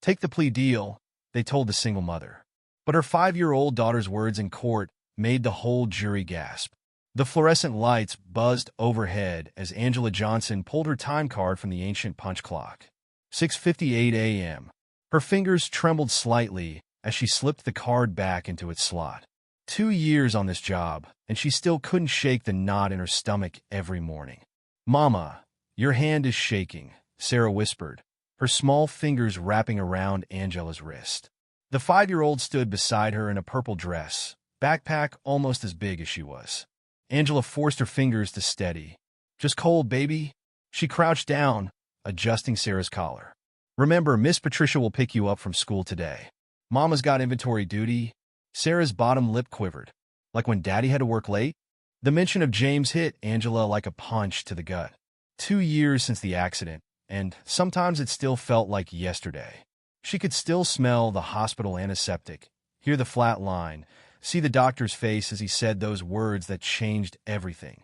Take the plea deal, they told the single mother. But her 5-year-old daughter's words in court made the whole jury gasp. The fluorescent lights buzzed overhead as Angela Johnson pulled her time card from the ancient punch clock. 6:58 a.m. Her fingers trembled slightly as she slipped the card back into its slot. 2 years on this job, and she still couldn't shake the knot in her stomach every morning. "Mama, your hand is shaking," Sarah whispered, her small fingers wrapping around Angela's wrist. The 5-year-old stood beside her in a purple dress, backpack almost as big as she was. Angela forced her fingers to steady. "Just cold, baby." She crouched down, adjusting Sarah's collar. "Remember, Miss Patricia will pick you up from school today. Mama's got inventory duty." Sarah's bottom lip quivered, like when Daddy had to work late. The mention of James hit Angela like a punch to the gut. 2 years since the accident, and sometimes it still felt like yesterday. She could still smell the hospital antiseptic, hear the flat line, see the doctor's face as he said those words that changed everything.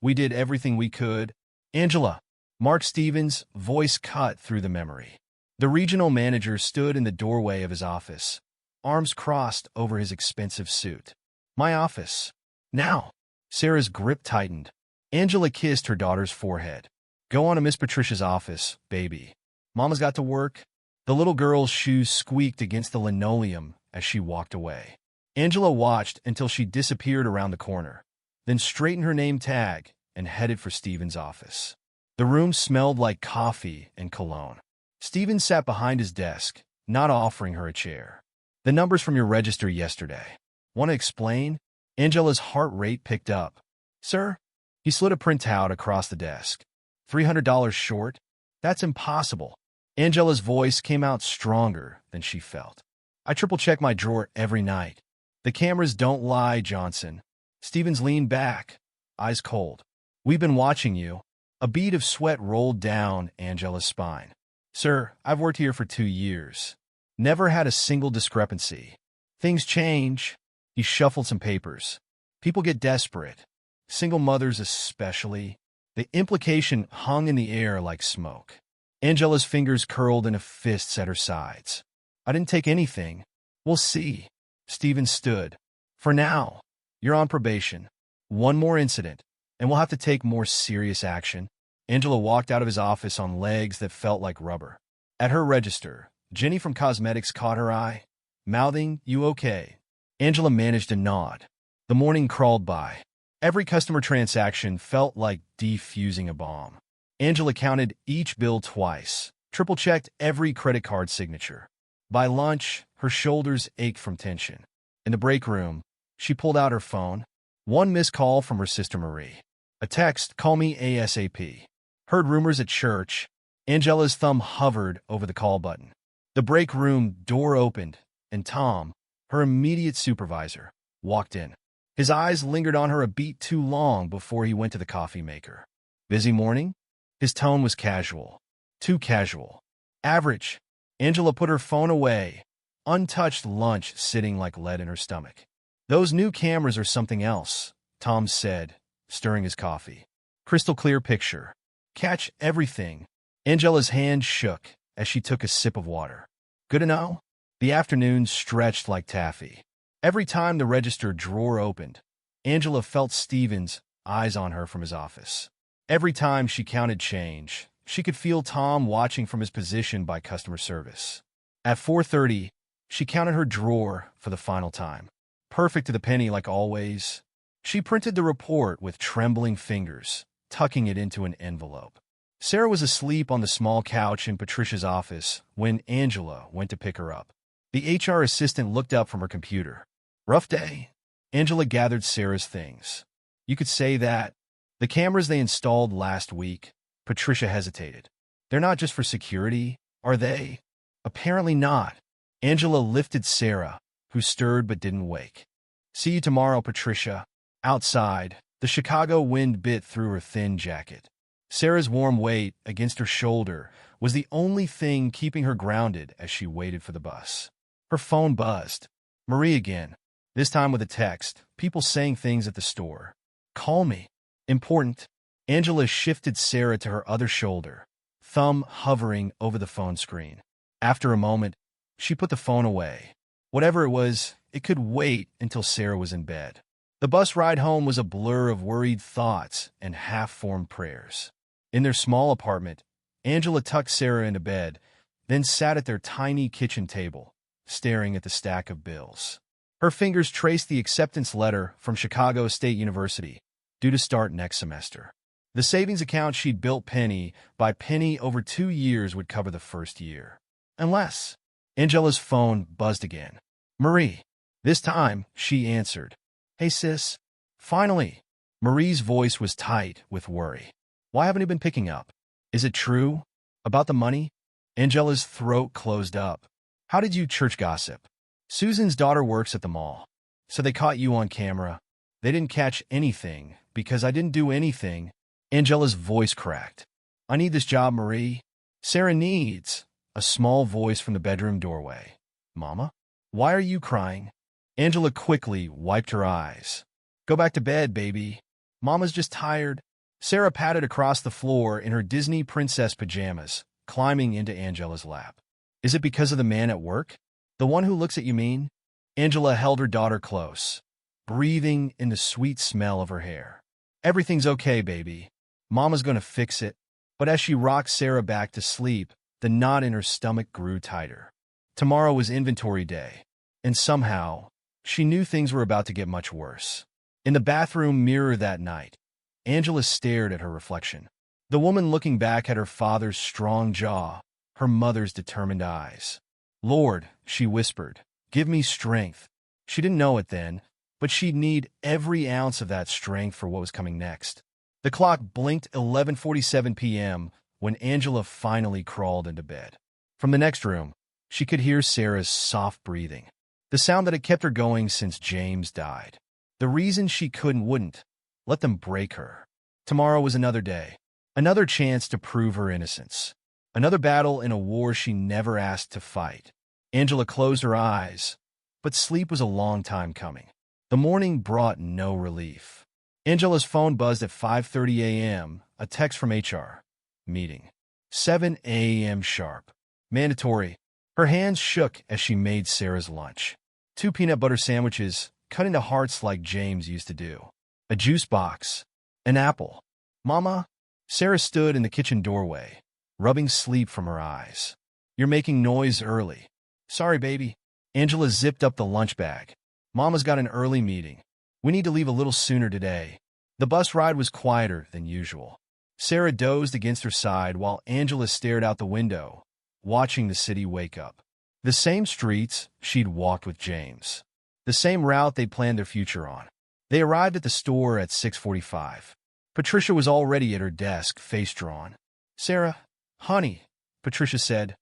"We did everything we could." "Angela," Mark Stevens' voice cut through the memory. The regional manager stood in the doorway of his office, arms crossed over his expensive suit. "My office. Now." Sarah's grip tightened. Angela kissed her daughter's forehead. "Go on to Miss Patricia's office, baby. Mama's got to work." The little girl's shoes squeaked against the linoleum as she walked away. Angela watched until she disappeared around the corner, then straightened her name tag and headed for Stevens' office. The room smelled like coffee and cologne. Stevens sat behind his desk, not offering her a chair. "The numbers from your register yesterday. Want to explain?" Angela's heart rate picked up. "Sir?" He slid a printout across the desk. $300 short? That's impossible." Angela's voice came out stronger than she felt. "I triple-check my drawer every night. The cameras don't lie, Johnson." Stevens leaned back, eyes cold. "We've been watching you." A bead of sweat rolled down Angela's spine. "Sir, I've worked here for 2 years. Never had a single discrepancy. Things change." He shuffled some papers. "People get desperate. Single mothers especially." The implication hung in the air like smoke. Angela's fingers curled into fists at her sides. "I didn't take anything." "We'll see." Stevens stood. "For now, you're on probation. One more incident, and we'll have to take more serious action." Angela walked out of his office on legs that felt like rubber. At her register, Jenny from Cosmetics caught her eye, mouthing, "You okay?" Angela managed a nod. The morning crawled by. Every customer transaction felt like defusing a bomb. Angela counted each bill twice, triple-checked every credit card signature. By lunch, her shoulders ached from tension. In the break room, she pulled out her phone. One missed call from her sister Marie. A text, "Call me ASAP." Heard rumors at church. Angela's thumb hovered over the call button. The break room door opened, and Tom, her immediate supervisor, walked in. His eyes lingered on her a beat too long before he went to the coffee maker. "Busy morning?" His tone was casual. Too casual. "Average." Angela put her phone away, untouched lunch sitting like lead in her stomach. "Those new cameras are something else," Tom said, stirring his coffee. "Crystal clear picture. Catch everything." Angela's hand shook as she took a sip of water. "Good to know." The afternoon stretched like taffy. Every time the register drawer opened, Angela felt Stevens' eyes on her from his office. Every time she counted change, she could feel Tom watching from his position by customer service. At 4:30, she counted her drawer for the final time. Perfect to the penny like always. She printed the report with trembling fingers, tucking it into an envelope. Sarah was asleep on the small couch in Patricia's office when Angela went to pick her up. The HR assistant looked up from her computer. "Rough day?" Angela gathered Sarah's things. "You could say that." "The cameras they installed last week," Patricia hesitated. "They're not just for security, are they?" "Apparently not." Angela lifted Sarah, who stirred but didn't wake. "See you tomorrow, Patricia." Outside, the Chicago wind bit through her thin jacket. Sarah's warm weight against her shoulder was the only thing keeping her grounded as she waited for the bus. Her phone buzzed. Marie again, this time with a text, people saying things at the store. "Call me. Important." Angela shifted Sarah to her other shoulder, thumb hovering over the phone screen. After a moment, She put the phone away. Whatever it was, it could wait until Sarah was in bed. The bus ride home was a blur of worried thoughts and half-formed prayers. In their small apartment, Angela tucked Sarah into bed, then sat at their tiny kitchen table, staring at the stack of bills. Her fingers traced the acceptance letter from Chicago State University, due to start next semester. The savings account she'd built penny by penny over 2 years would cover the first year. Unless... Angela's phone buzzed again. Marie. This time, she answered. Hey, sis. Finally. Marie's voice was tight with worry. Why haven't you been picking up? Is it true? About the money? Angela's throat closed up. How did you church gossip? Susan's daughter works at the mall. So they caught you on camera. They didn't catch anything because I didn't do anything. Angela's voice cracked. I need this job, Marie. Sarah needs... A small voice from the bedroom doorway. Mama? Why are you crying? Angela quickly wiped her eyes. Go back to bed, baby. Mama's just tired. Sarah patted across the floor in her Disney princess pajamas, climbing into Angela's lap. Is it because of the man at work? The one who looks at you mean? Angela held her daughter close, breathing in the sweet smell of her hair. Everything's okay, baby. Mama's gonna fix it. But as she rocked Sarah back to sleep, the knot in her stomach grew tighter. Tomorrow was inventory day, and somehow, she knew things were about to get much worse. In the bathroom mirror that night, Angela stared at her reflection. The woman looking back at her father's strong jaw, her mother's determined eyes. Lord, she whispered, give me strength. She didn't know it then, but she'd need every ounce of that strength for what was coming next. The clock blinked 11:47 p.m., when Angela finally crawled into bed. From the next room, she could hear Sarah's soft breathing, the sound that had kept her going since James died. The reason she wouldn't let them break her. Tomorrow was another day, another chance to prove her innocence, another battle in a war she never asked to fight. Angela closed her eyes, but sleep was a long time coming. The morning brought no relief. Angela's phone buzzed at 5:30 a.m., a text from HR. Meeting. 7 a.m. sharp. Mandatory. Her hands shook as she made Sarah's lunch. 2 peanut butter sandwiches, cut into hearts like James used to do. A juice box. An apple. Mama? Sarah stood in the kitchen doorway, rubbing sleep from her eyes. You're making noise early. Sorry, baby. Angela zipped up the lunch bag. Mama's got an early meeting. We need to leave a little sooner today. The bus ride was quieter than usual. Sarah dozed against her side while Angela stared out the window, watching the city wake up. The same streets she'd walked with James. The same route they'd planned their future on. They arrived at the store at 6:45. Patricia was already at her desk, face drawn. Sarah, honey, Patricia said,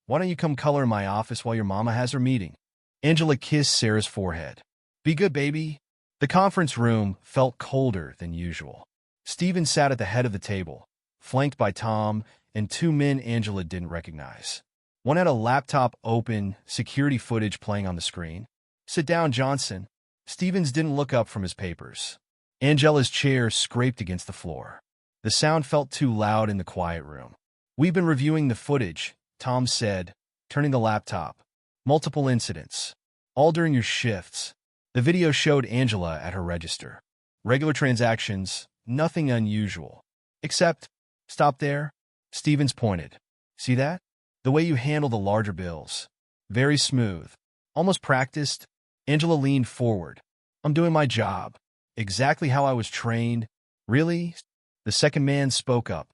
why don't you come color in my office while your mama has her meeting? Angela kissed Sarah's forehead. Be good, baby. The conference room felt colder than usual. Stephen sat at the head of the table, flanked by Tom and 2 men Angela didn't recognize. One had a laptop open, security footage playing on the screen. Sit down, Johnson. Stevens didn't look up from his papers. Angela's chair scraped against the floor. The sound felt too loud in the quiet room. We've been reviewing the footage, Tom said, turning the laptop. Multiple incidents. All during your shifts. The video showed Angela at her register. Regular transactions. Nothing unusual. Except, stop there. Stevens pointed. See that? The way you handle the larger bills. Very smooth. Almost practiced. Angela leaned forward. I'm doing my job. Exactly how I was trained. Really? The second man spoke up.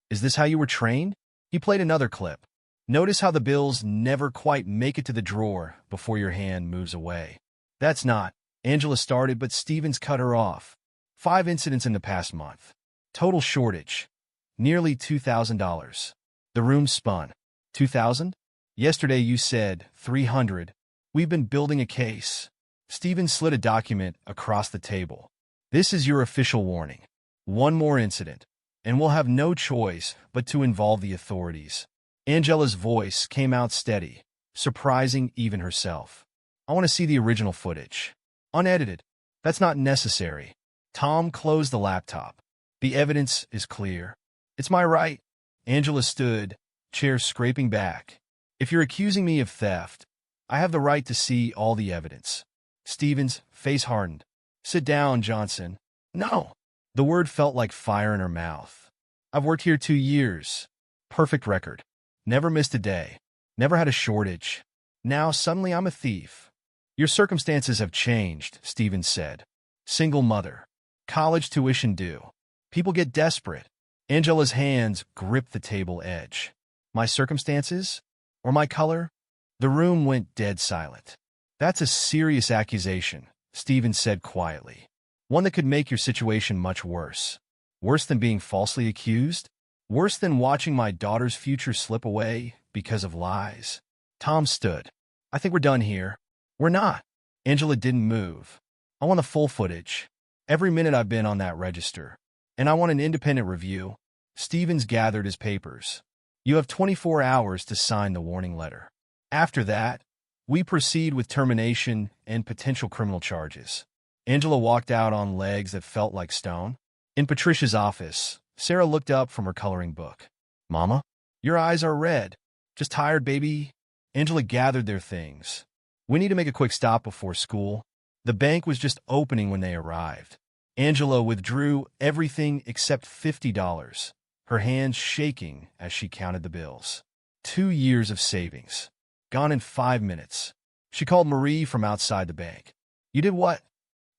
Is this how you were trained? He played another clip. Notice how the bills never quite make it to the drawer before your hand moves away. That's not. Angela started, but Stevens cut her off. 5 incidents in the past month. Total shortage. Nearly $2,000. The room spun. 2,000? Yesterday you said 300. We've been building a case. Stevens slid a document across the table. This is your official warning. One more incident, and we'll have no choice but to involve the authorities. Angela's voice came out steady, surprising even herself. I want to see the original footage. Unedited. That's not necessary. Tom closed the laptop. The evidence is clear. It's my right. Angela stood, chair scraping back. If you're accusing me of theft, I have the right to see all the evidence. Stevens' face hardened. Sit down, Johnson. No. The word felt like fire in her mouth. I've worked here 2 years. Perfect record. Never missed a day. Never had a shortage. Now suddenly I'm a thief. Your circumstances have changed, Stevens said. Single mother. College tuition due. People get desperate. Angela's hands gripped the table edge. My circumstances? Or my color? The room went dead silent. That's a serious accusation, Stevens said quietly. One that could make your situation much worse. Worse than being falsely accused? Worse than watching my daughter's future slip away because of lies. Tom stood. I think we're done here. We're not. Angela didn't move. I want the full footage. Every minute I've been on that register. And I want an independent review. Stevens gathered his papers. You have 24 hours to sign the warning letter. After that, we proceed with termination and potential criminal charges. Angela walked out on legs that felt like stone. In Patricia's office, Sarah looked up from her coloring book. Mama? Your eyes are red. Just tired, baby? Angela gathered their things. We need to make a quick stop before school. The bank was just opening when they arrived. Angela withdrew everything except $50, her hands shaking as she counted the bills. 2 years of savings. Gone in 5 minutes. She called Marie from outside the bank. You did what?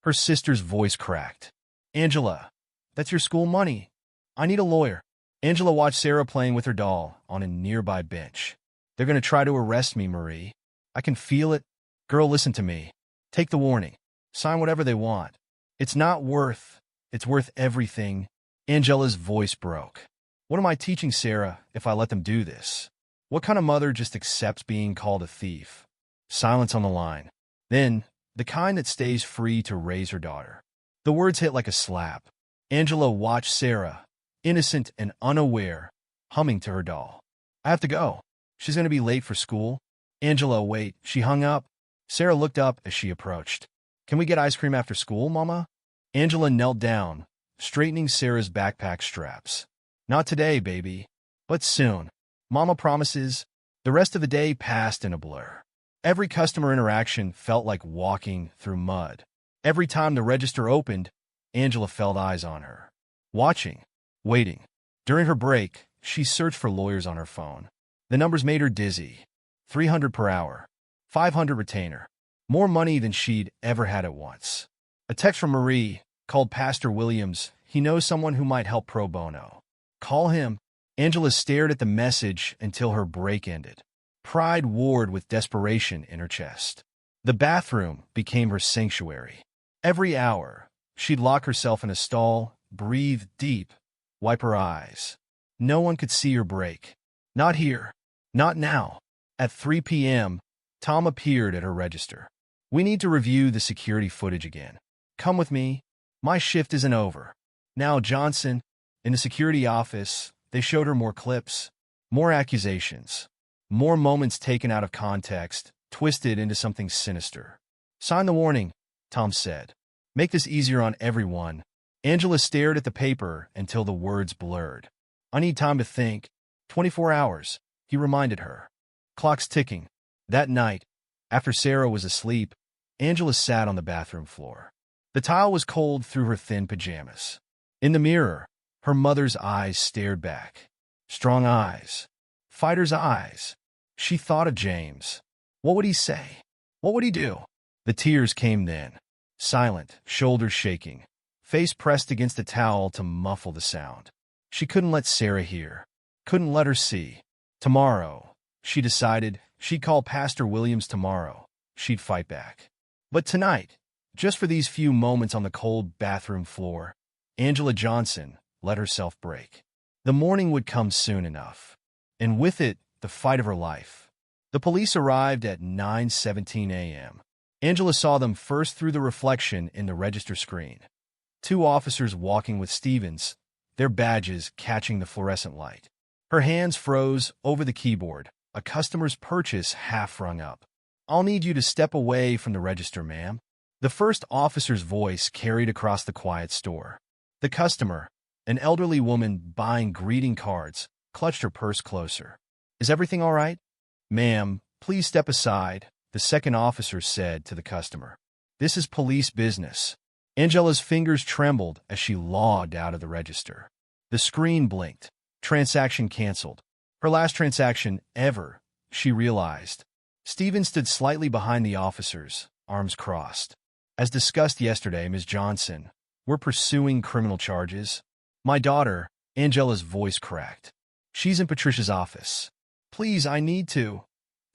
Her sister's voice cracked. Angela, that's your school money. I need a lawyer. Angela watched Sarah playing with her doll on a nearby bench. They're going to try to arrest me, Marie. I can feel it. Girl, listen to me. Take the warning. Sign whatever they want. It's worth everything. Angela's voice broke. What am I teaching Sarah if I let them do this? What kind of mother just accepts being called a thief? Silence on the line. Then, the kind that stays free to raise her daughter. The words hit like a slap. Angela watched Sarah, innocent and unaware, humming to her doll. I have to go. She's going to be late for school. Angela, wait. She hung up. Sarah looked up as she approached. Can we get ice cream after school, Mama? Angela knelt down, straightening Sarah's backpack straps. Not today, baby, but soon. Mama promises. The rest of the day passed in a blur. Every customer interaction felt like walking through mud. Every time the register opened, Angela felt eyes on her. Watching, waiting. During her break, she searched for lawyers on her phone. The numbers made her dizzy. 300 per hour. 500 retainer. More money than she'd ever had at once. A text from Marie, called Pastor Williams. He knows someone who might help pro bono. Call him. Angela stared at the message until her break ended. Pride warred with desperation in her chest. The bathroom became her sanctuary. Every hour, she'd lock herself in a stall, breathe deep, wipe her eyes. No one could see her break. Not here. Not now. At 3 p.m., Tom appeared at her register. We need to review the security footage again. Come with me. My shift isn't over. Now, Johnson, in the security office, they showed her more clips, more accusations, more moments taken out of context, twisted into something sinister. Sign the warning, Tom said. Make this easier on everyone. Angela stared at the paper until the words blurred. I need time to think. 24 hours, he reminded her. Clock's ticking. That night, after Sarah was asleep, Angela sat on the bathroom floor. The tile was cold through her thin pajamas. In the mirror, her mother's eyes stared back. Strong eyes. Fighter's eyes. She thought of James. What would he say? What would he do? The tears came then. Silent, shoulders shaking, face pressed against the towel to muffle the sound. She couldn't let Sarah hear. Couldn't let her see. Tomorrow, she decided, she'd call Pastor Williams tomorrow. She'd fight back. But tonight, just for these few moments on the cold bathroom floor, Angela Johnson let herself break. The morning would come soon enough. And with it, the fight of her life. The police arrived at 9:17 a.m. Angela saw them first through the reflection in the register screen. 2 officers walking with Stevens, their badges catching the fluorescent light. Her hands froze over the keyboard, a customer's purchase half rung up. I'll need you to step away from the register, ma'am. The first officer's voice carried across the quiet store. The customer, an elderly woman buying greeting cards, clutched her purse closer. Is everything all right? "Ma'am, please step aside," the second officer said to the customer. "This is police business." Angela's fingers trembled as she logged out of the register. The screen blinked. Transaction canceled. Her last transaction ever, she realized. Stephen stood slightly behind the officers, arms crossed. "As discussed yesterday, Ms. Johnson, we're pursuing criminal charges." "My daughter," Angela's voice cracked. "She's in Patricia's office." "Please, I need to."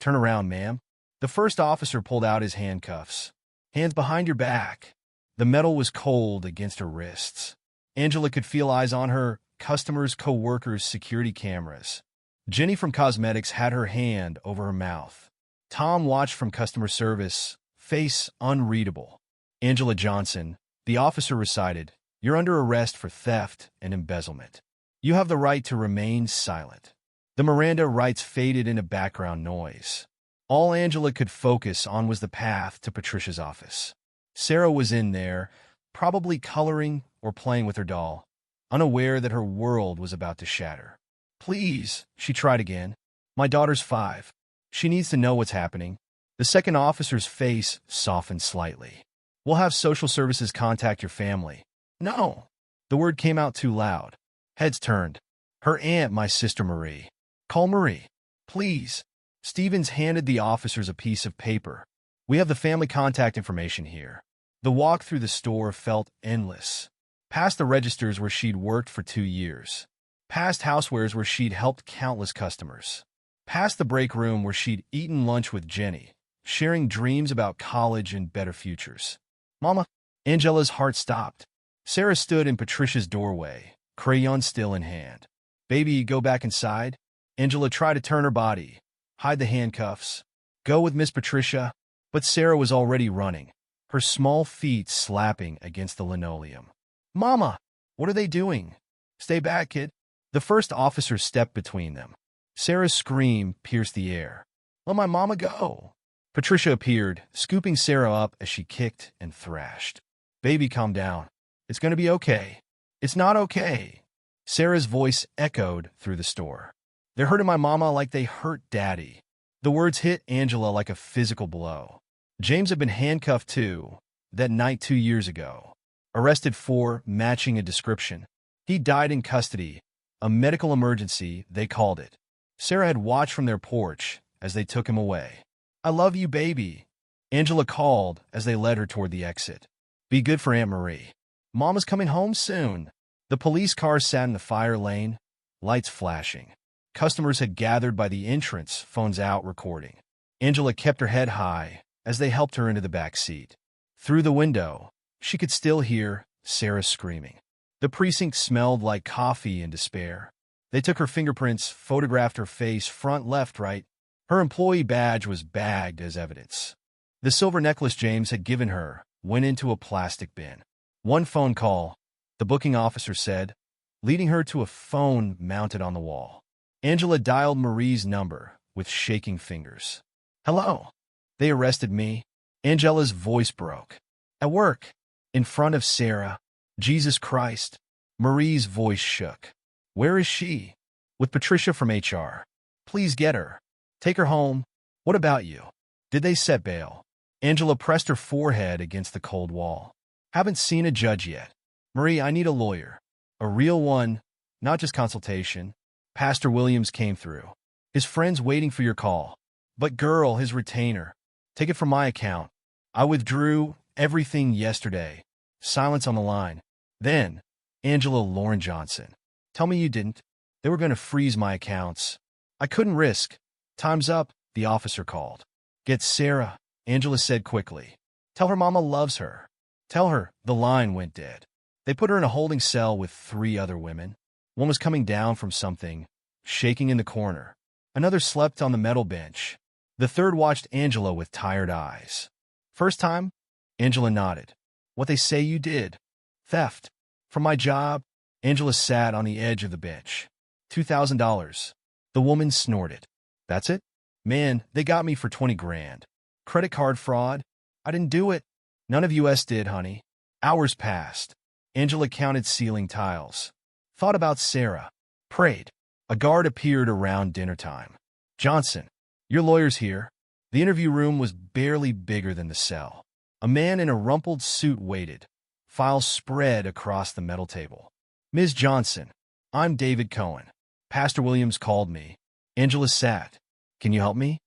"Turn around, ma'am." The first officer pulled out his handcuffs. "Hands behind your back." The metal was cold against her wrists. Angela could feel eyes on her, customers, co-workers, security cameras. Jenny from cosmetics had her hand over her mouth. Tom watched from customer service, face unreadable. "Angela Johnson," the officer recited, "you're under arrest for theft and embezzlement. You have the right to remain silent." The Miranda rights faded into background noise. All Angela could focus on was the path to Patricia's office. Sarah was in there, probably coloring or playing with her doll, unaware that her world was about to shatter. "Please," she tried again. "My daughter's 5. She needs to know what's happening." The second officer's face softened slightly. "We'll have social services contact your family." "No." The word came out too loud. Heads turned. "Her aunt, my sister Marie." "Call Marie." "Please." Stevens handed the officers a piece of paper. "We have the family contact information here." The walk through the store felt endless. Past the registers where she'd worked for 2 years. Past housewares where she'd helped countless customers. Past the break room where she'd eaten lunch with Jenny, sharing dreams about college and better futures. "Mama." Angela's heart stopped. Sarah stood in Patricia's doorway, crayon still in hand. "Baby, go back inside." Angela tried to turn her body, hide the handcuffs, go with Miss Patricia, but Sarah was already running, her small feet slapping against the linoleum. "Mama!" "What are they doing?" "Stay back, kid." The first officer stepped between them. Sarah's scream pierced the air. "Let my mama go." Patricia appeared, scooping Sarah up as she kicked and thrashed. "Baby, calm down. It's going to be okay." "It's not okay." Sarah's voice echoed through the store. "They're hurting my mama like they hurt Daddy." The words hit Angela like a physical blow. James had been handcuffed too, that night 2 years ago. Arrested for matching a description. He died in custody, a medical emergency, they called it. Sarah had watched from their porch as they took him away. "I love you, baby," Angela called as they led her toward the exit. "Be good for Aunt Marie. Mama's coming home soon." The police car sat in the fire lane, lights flashing. Customers had gathered by the entrance, phones out, recording. Angela kept her head high as they helped her into the back seat. Through the window, she could still hear Sarah screaming. The precinct smelled like coffee and despair. They took her fingerprints, photographed her face, front, left, right. Her employee badge was bagged as evidence. The silver necklace James had given her went into a plastic bin. One phone call, the booking officer said, leading her to a phone mounted on the wall. Angela dialed Marie's number with shaking fingers. "Hello." "They arrested me." Angela's voice broke. "At work." "In front of Sarah." "Jesus Christ." Marie's voice shook. "Where is she?" "With Patricia from HR." "Please get her. Take her home." "What about you? Did they set bail?" Angela pressed her forehead against the cold wall. "Haven't seen a judge yet." "Marie, I need a lawyer. A real one, not just consultation." "Pastor Williams came through. His friend's waiting for your call." "But girl, his retainer." "Take it from my account. I withdrew everything yesterday." Silence on the line. Then, "Angela Lauren Johnson. Tell me you didn't." "They were going to freeze my accounts. I couldn't risk." "Time's up," the officer called. "Get Sarah," Angela said quickly. "Tell her mama loves her." "Tell her." The line went dead. They put her in a holding cell with 3 other women. One was coming down from something, shaking in the corner. Another slept on the metal bench. The third watched Angela with tired eyes. "First time?" Angela nodded. "What they say you did?" "Theft. From my job." Angela sat on the edge of the bench. $2,000. The woman snorted. "That's it?" "Man, they got me for 20 grand. Credit card fraud. I didn't do it." "None of us did, honey." Hours passed. Angela counted ceiling tiles. Thought about Sarah. Prayed. A guard appeared around dinner time. "Johnson." Your lawyer's here. The interview room was barely bigger than the cell. A man in a rumpled suit waited, files spread across the metal table. Ms. Johnson, I'm David Cohen. Pastor Williams called me. Angela sat. Can you help me?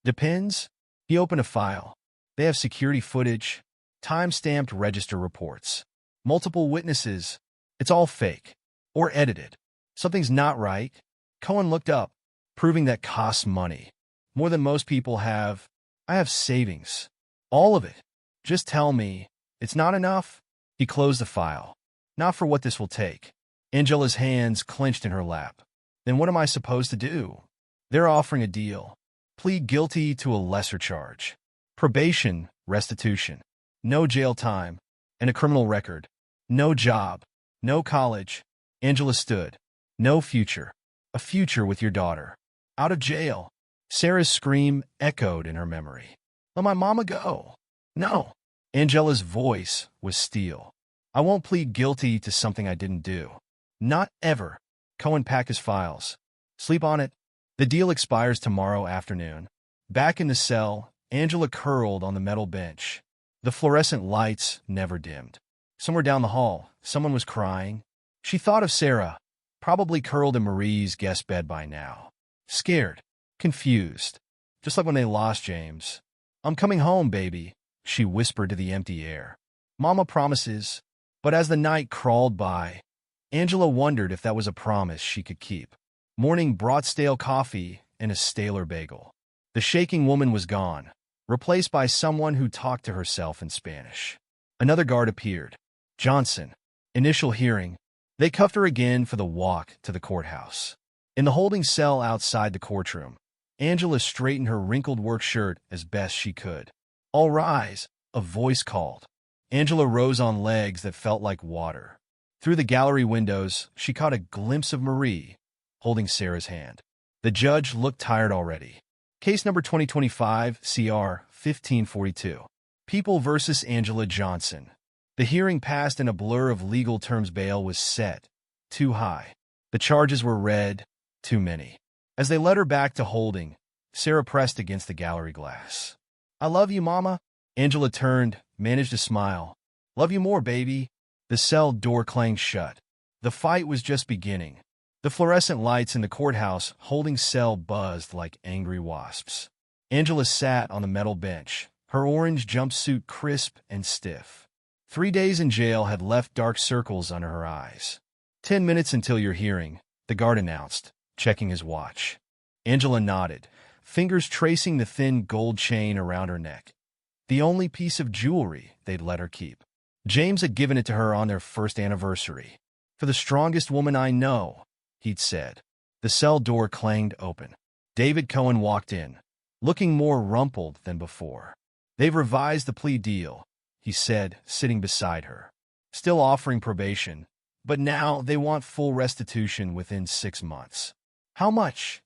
Depends. He opened a file. They have security footage, time-stamped register reports, multiple witnesses. It's all fake. Or edited. Something's not right. Cohen looked up, proving that costs money. More than most people have. I have savings. All of it. Just tell me. It's not enough? He closed the file. Not for what this will take. Angela's hands clenched in her lap. Then what am I supposed to do? They're offering a deal. Plead guilty to a lesser charge. Probation, restitution. No jail time. And a criminal record. No job. No college. Angela stood. No future. A future with your daughter. Out of jail. Sarah's scream echoed in her memory. Let my mama go. No. Angela's voice was steel. I won't plead guilty to something I didn't do. Not ever. Cohen packed his files. Sleep on it. The deal expires tomorrow afternoon. Back in the cell, Angela curled on the metal bench. The fluorescent lights never dimmed. Somewhere down the hall, someone was crying. She thought of Sarah, probably curled in Marie's guest bed by now. Scared, confused, just like when they lost James. I'm coming home, baby, she whispered to the empty air. Mama promises. But as the night crawled by, Angela wondered if that was a promise she could keep. Morning brought stale coffee and a staler bagel. The shaking woman was gone, replaced by someone who talked to herself in Spanish. Another guard appeared. Johnson. Initial hearing. They cuffed her again for the walk to the courthouse. In the holding cell outside the courtroom, Angela straightened her wrinkled work shirt as best she could. All rise, a voice called. Angela rose on legs that felt like water. Through the gallery windows, she caught a glimpse of Marie, holding Sarah's hand. The judge looked tired already. Case number 2025, CR 1542. People versus Angela Johnson. The hearing passed in a blur of legal terms. Bail was set. Too high. The charges were read. Too many. As they led her back to holding, Sarah pressed against the gallery glass. I love you, Mama. Angela turned, managed a smile. Love you more, baby. The cell door clanged shut. The fight was just beginning. The fluorescent lights in the courthouse holding cell buzzed like angry wasps. Angela sat on the metal bench, her orange jumpsuit crisp and stiff. 3 days in jail had left dark circles under her eyes. 10 minutes until your hearing, the guard announced, checking his watch. Angela nodded, fingers tracing the thin gold chain around her neck. The only piece of jewelry they'd let her keep. James had given it to her on their first anniversary. For the strongest woman I know, he'd said. The cell door clanged open. David Cohen walked in, looking more rumpled than before. They've revised the plea deal, he said, sitting beside her. Still offering probation, but now they want full restitution within 6 months. How much?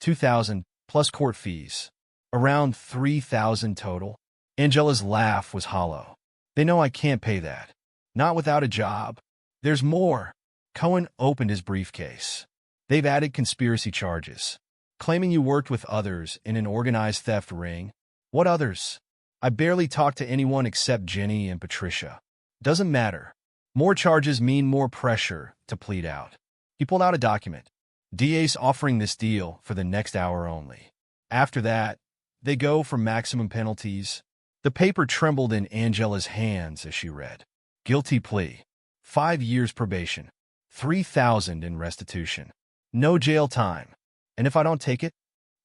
$2,000 plus court fees. Around $3,000 total. Angela's laugh was hollow. They know I can't pay that. Not without a job. There's more. Cohen opened his briefcase. They've added conspiracy charges, claiming you worked with others in an organized theft ring. What others? I barely talked to anyone except Jenny and Patricia. Doesn't matter. More charges mean more pressure to plead out. He pulled out a document. DA's offering this deal for the next hour only. After that, they go for maximum penalties. The paper trembled in Angela's hands as she read. Guilty plea. 5 years probation. $3,000 in restitution. No jail time. And if I don't take it,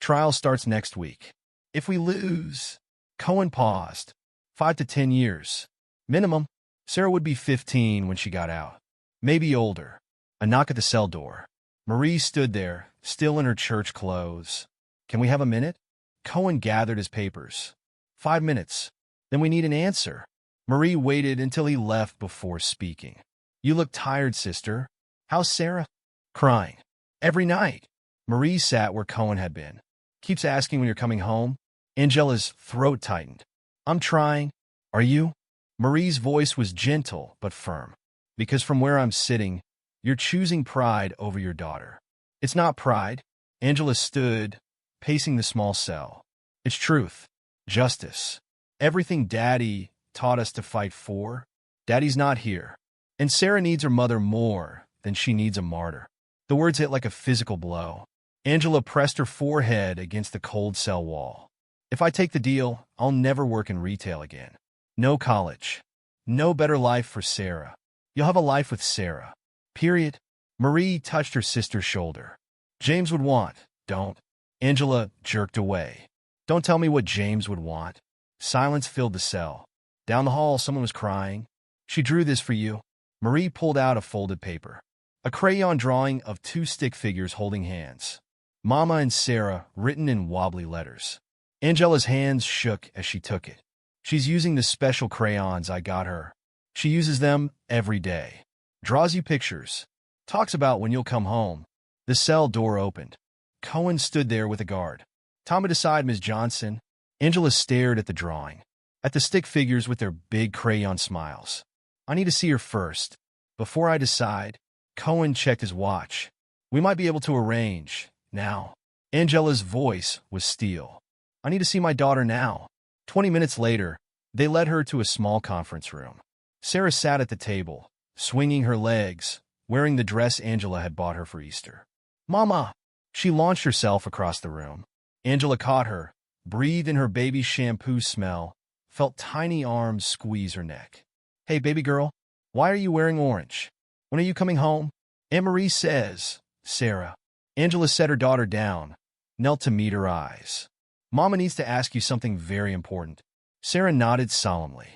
trial starts next week. If we lose... Cohen paused. 5 to 10 years. Minimum. Sarah would be 15 when she got out. Maybe older. A knock at the cell door. Marie stood there, still in her church clothes. Can we have a minute? Cohen gathered his papers. 5 minutes. Then we need an answer. Marie waited until he left before speaking. You look tired, sister. How's Sarah? Crying. Every night. Marie sat where Cohen had been. Keeps asking when you're coming home. Angela's throat tightened. I'm trying. Are you? Marie's voice was gentle but firm. Because from where I'm sitting, you're choosing pride over your daughter. It's not pride. Angela stood, pacing the small cell. It's truth. Justice. Everything Daddy taught us to fight for. Daddy's not here. And Sarah needs her mother more than she needs a martyr. The words hit like a physical blow. Angela pressed her forehead against the cold cell wall. If I take the deal, I'll never work in retail again. No college. No better life for Sarah. You'll have a life with Sarah. Period. Marie touched her sister's shoulder. James would want. Don't. Angela jerked away. Don't tell me what James would want. Silence filled the cell. Down the hall, someone was crying. She drew this for you. Marie pulled out a folded paper. A crayon drawing of two stick figures holding hands. Mama and Sarah, written in wobbly letters. Angela's hands shook as she took it. She's using the special crayons I got her. She uses them every day. Draws you pictures. Talks about when you'll come home. The cell door opened. Cohen stood there with a guard. Tommy aside, Ms. Johnson. Angela stared at the drawing. At the stick figures with their big crayon smiles. I need to see her first. Before I decide. Cohen checked his watch. We might be able to arrange. Now. Angela's voice was steel. I need to see my daughter now. 20 minutes later, they led her to a small conference room. Sarah sat at the table, swinging her legs, wearing the dress Angela had bought her for Easter. Mama! She launched herself across the room. Angela caught her, breathed in her baby's shampoo smell, felt tiny arms squeeze her neck. Hey, baby girl, why are you wearing orange? When are you coming home? Aunt Marie says, Sarah. Angela set her daughter down, knelt to meet her eyes. Mama needs to ask you something very important. Sarah nodded solemnly.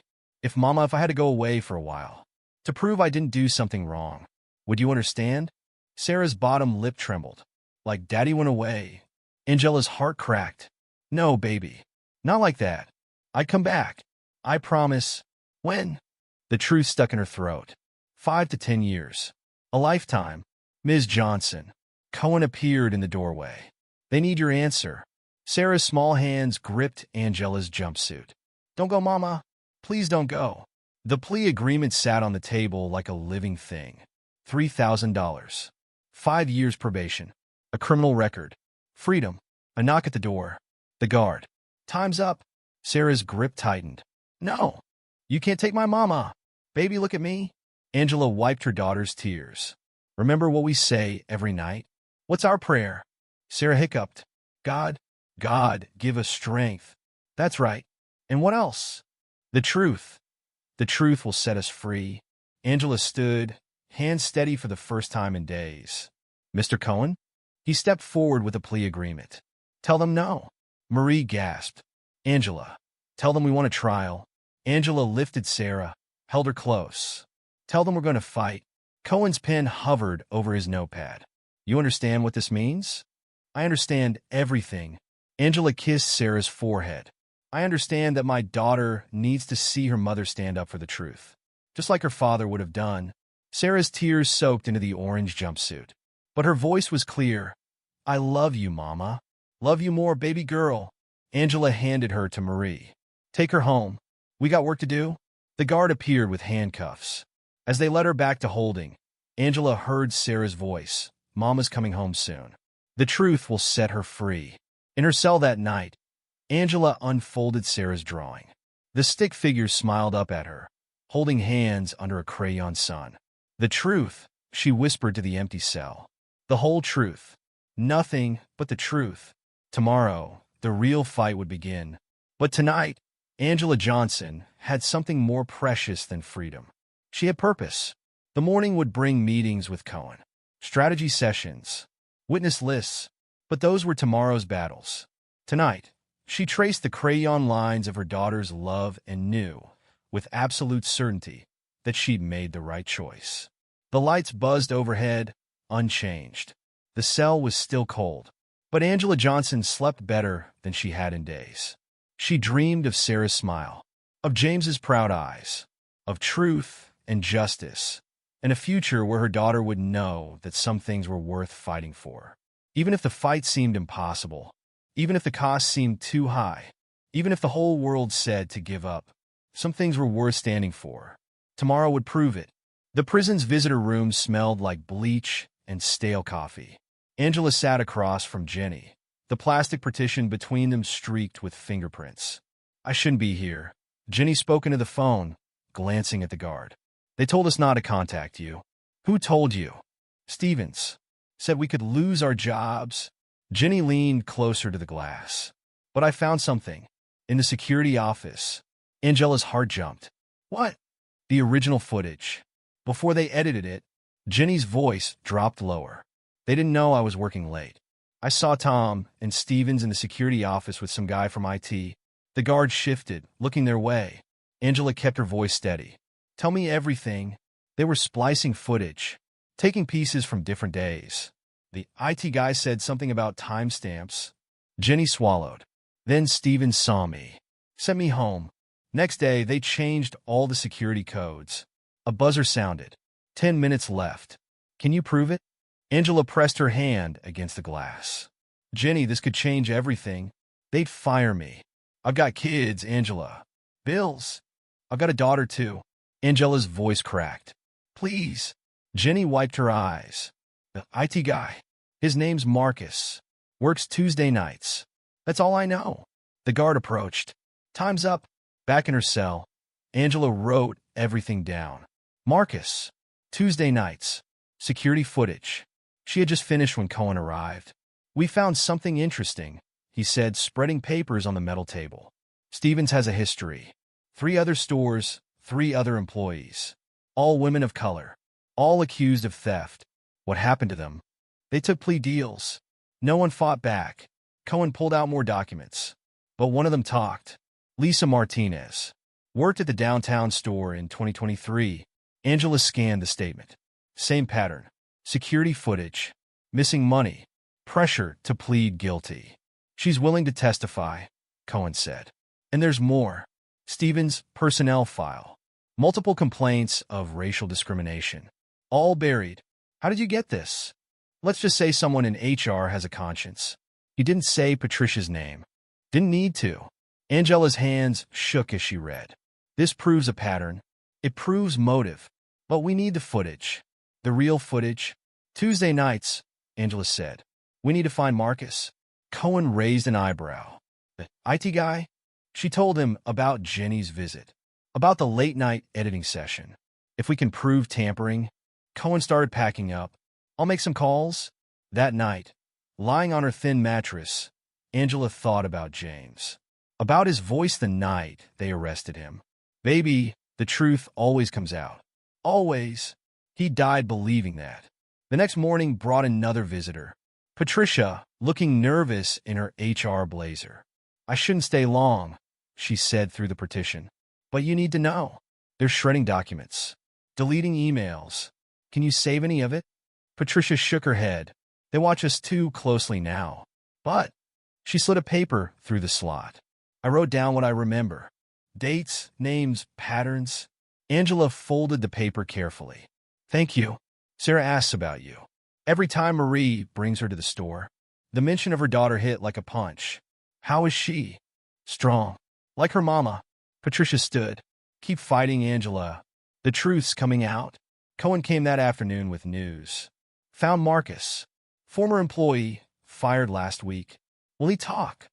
If I had to go away for a while, to prove I didn't do something wrong, would you understand? Sarah's bottom lip trembled. Like Daddy went away. Angela's heart cracked. No, baby. Not like that. I'd come back. I promise. When? The truth stuck in her throat. 5 to 10 years. A lifetime. Ms. Johnson. Cohen appeared in the doorway. They need your answer. Sarah's small hands gripped Angela's jumpsuit. Don't go, Mama. Please don't go. The plea agreement sat on the table like a living thing. $3,000. 5 years probation. A criminal record. Freedom. A knock at the door. The guard. Time's up. Sarah's grip tightened. No. You can't take my mama. Baby, look at me. Angela wiped her daughter's tears. Remember what we say every night? What's our prayer? Sarah hiccuped. God, give us strength. That's right. And what else? The truth. The truth will set us free. Angela stood, hands steady for the first time in days. Mr. Cohen? He stepped forward with a plea agreement. Tell them no. Marie gasped. Angela, tell them we want a trial. Angela lifted Sarah, held her close. Tell them we're going to fight. Cohen's pen hovered over his notepad. You understand what this means? I understand everything. Angela kissed Sarah's forehead. I understand that my daughter needs to see her mother stand up for the truth, just like her father would have done. Sarah's tears soaked into the orange jumpsuit. But her voice was clear. I love you, Mama. Love you more, baby girl. Angela handed her to Marie. Take her home. We got work to do. The guard appeared with handcuffs. As they led her back to holding, Angela heard Sarah's voice. Mama's coming home soon. The truth will set her free. In her cell that night, Angela unfolded Sarah's drawing. The stick figures smiled up at her, holding hands under a crayon sun. The truth, she whispered to the empty cell. The whole truth. Nothing but the truth. Tomorrow, the real fight would begin. But tonight, Angela Johnson had something more precious than freedom. She had purpose. The morning would bring meetings with Cohen, strategy sessions, witness lists, but those were tomorrow's battles. Tonight, she traced the crayon lines of her daughter's love and knew, with absolute certainty, that she'd made the right choice. The lights buzzed overhead, unchanged. The cell was still cold, but Angela Johnson slept better than she had in days. She dreamed of Sarah's smile, of James's proud eyes, of truth and justice, and a future where her daughter would know that some things were worth fighting for. Even if the fight seemed impossible, even if the cost seemed too high, even if the whole world said to give up, some things were worth standing for. Tomorrow would prove it. The prison's visitor room smelled like bleach and stale coffee. Angela sat across from Jenny, the plastic partition between them streaked with fingerprints. I shouldn't be here. Jenny spoke into the phone, glancing at the guard. They told us not to contact you. Who told you? Stevens. Said we could lose our jobs. Jenny leaned closer to the glass. But I found something. In the security office. Angela's heart jumped. What? The original footage. Before they edited it, Jenny's voice dropped lower. They didn't know I was working late. I saw Tom and Stevens in the security office with some guy from IT. The guard shifted, looking their way. Angela kept her voice steady. Tell me everything. They were splicing footage, taking pieces from different days. The IT guy said something about timestamps. Jenny swallowed. Then Stevens saw me. Sent me home. Next day, they changed all the security codes. A buzzer sounded. 10 minutes left. Can you prove it? Angela pressed her hand against the glass. Jenny, this could change everything. They'd fire me. I've got kids, Angela. Bills. I've got a daughter, too. Angela's voice cracked. Please. Jenny wiped her eyes. The IT guy. His name's Marcus. Works Tuesday nights. That's all I know. The guard approached. Time's up. Back in her cell, Angela wrote everything down. Marcus. Tuesday nights. Security footage. She had just finished when Cohen arrived. We found something interesting, he said, spreading papers on the metal table. Stevens has a history. 3 other stores, 3 other employees. All women of color. All accused of theft. What happened to them? They took plea deals. No one fought back. Cohen pulled out more documents. But one of them talked. Lisa Martinez. Worked at the downtown store in 2023. Angela scanned the statement. Same pattern. Security footage. Missing money. Pressure to plead guilty. She's willing to testify, Cohen said. And there's more. Stevens' personnel file. Multiple complaints of racial discrimination. All buried. How did you get this? Let's just say someone in HR has a conscience. He didn't say Patricia's name. Didn't need to. Angela's hands shook as she read. This proves a pattern. It proves motive. But we need the footage. The real footage. Tuesday nights, Angela said. We need to find Marcus. Cohen raised an eyebrow. The IT guy? She told him about Jenny's visit. About the late-night editing session. If we can prove tampering. Cohen started packing up. I'll make some calls. That night, lying on her thin mattress, Angela thought about James. About his voice the night they arrested him. Baby, the truth always comes out. Always. He died believing that. The next morning brought another visitor. Patricia, looking nervous in her HR blazer. I shouldn't stay long, she said through the partition. But you need to know. They're shredding documents. Deleting emails. Can you save any of it? Patricia shook her head. They watch us too closely now. But she slid a paper through the slot. I wrote down what I remember. Dates, names, patterns. Angela folded the paper carefully. Thank you. Sarah asks about you. Every time Marie brings her to the store, the mention of her daughter hit like a punch. How is she? Strong. Like her mama. Patricia stood. Keep fighting, Angela. The truth's coming out. Cohen came that afternoon with news. Found Marcus. Former employee, fired last week. Will he talk?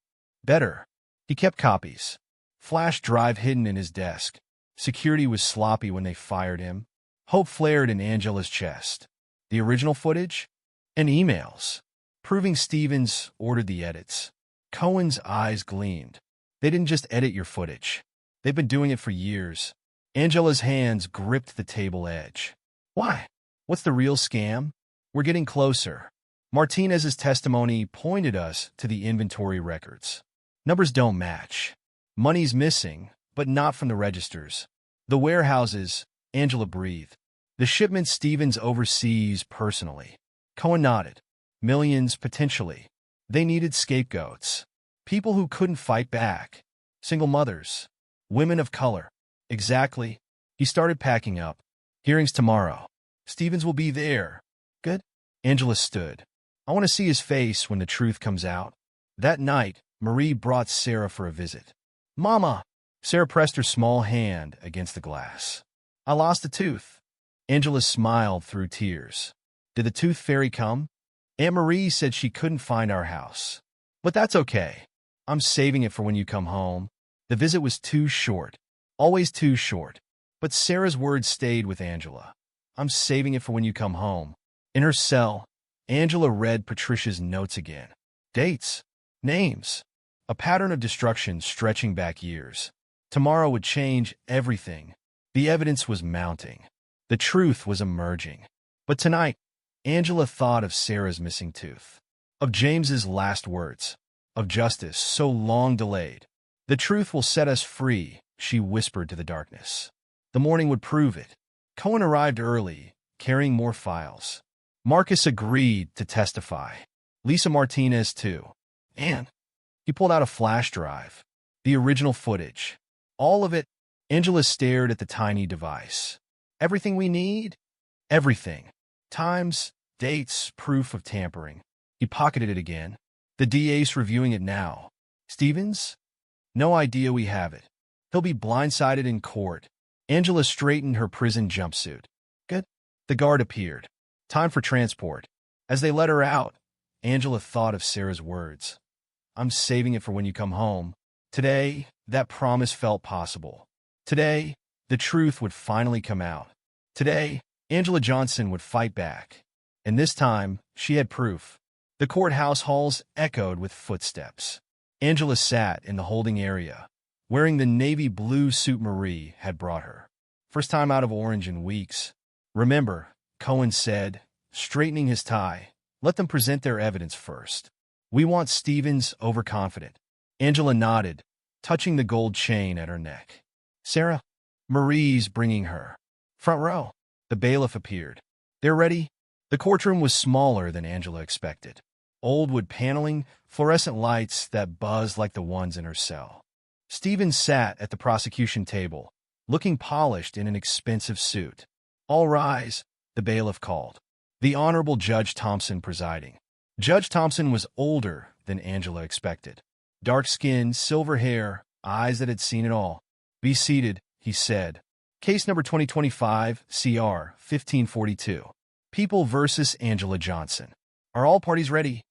Better. He kept copies. Flash drive hidden in his desk. Security was sloppy when they fired him. Hope flared in Angela's chest. The original footage? And emails. Proving Stevens ordered the edits. Cohen's eyes gleamed. They didn't just edit your footage. They've been doing it for years. Angela's hands gripped the table edge. Why? What's the real scam? We're getting closer. Martinez's testimony pointed us to the inventory records. Numbers don't match. Money's missing, but not from the registers. The warehouses, Angela breathed. The shipments Stevens oversees personally. Cohen nodded. Millions, potentially. They needed scapegoats. People who couldn't fight back. Single mothers. Women of color. Exactly. He started packing up. Hearings tomorrow. Stevens will be there. Good? Angela stood. I want to see his face when the truth comes out. That night, Marie brought Sarah for a visit. Mama! Sarah pressed her small hand against the glass. I lost a tooth. Angela smiled through tears. Did the tooth fairy come? Aunt Marie said she couldn't find our house. But that's okay. I'm saving it for when you come home. The visit was too short. Always too short. But Sarah's words stayed with Angela. I'm saving it for when you come home. In her cell, Angela read Patricia's notes again. Dates. Names. A pattern of destruction stretching back years. Tomorrow would change everything. The evidence was mounting. The truth was emerging. But tonight, Angela thought of Sarah's missing tooth. Of James's last words. Of justice so long delayed. The truth will set us free, she whispered to the darkness. The morning would prove it. Cohen arrived early, carrying more files. Marcus agreed to testify. Lisa Martinez, too. And he pulled out a flash drive. The original footage. All of it. Angela stared at the tiny device. Everything we need? Everything. Times, dates, proof of tampering. He pocketed it again. The DA's reviewing it now. Stevens? No idea we have it. He'll be blindsided in court. Angela straightened her prison jumpsuit. Good. The guard appeared. Time for transport. As they let her out, Angela thought of Sarah's words. I'm saving it for when you come home. Today, that promise felt possible. Today, the truth would finally come out. Today, Angela Johnson would fight back. And this time, she had proof. The courthouse halls echoed with footsteps. Angela sat in the holding area, wearing the navy blue suit Marie had brought her. First time out of Orange in weeks. Remember, Cohen said, straightening his tie, let them present their evidence first. We want Stevens overconfident. Angela nodded, touching the gold chain at her neck. Sarah? Marie's bringing her. Front row. The bailiff appeared. They're ready? The courtroom was smaller than Angela expected. Old wood paneling, fluorescent lights that buzzed like the ones in her cell. Stevens sat at the prosecution table, looking polished in an expensive suit. All rise, the bailiff called. The Honorable Judge Thompson presiding. Judge Thompson was older than Angela expected. Dark skin, silver hair, eyes that had seen it all. Be seated, he said. Case number 2025, CR 1542. People versus Angela Johnson. Are all parties ready?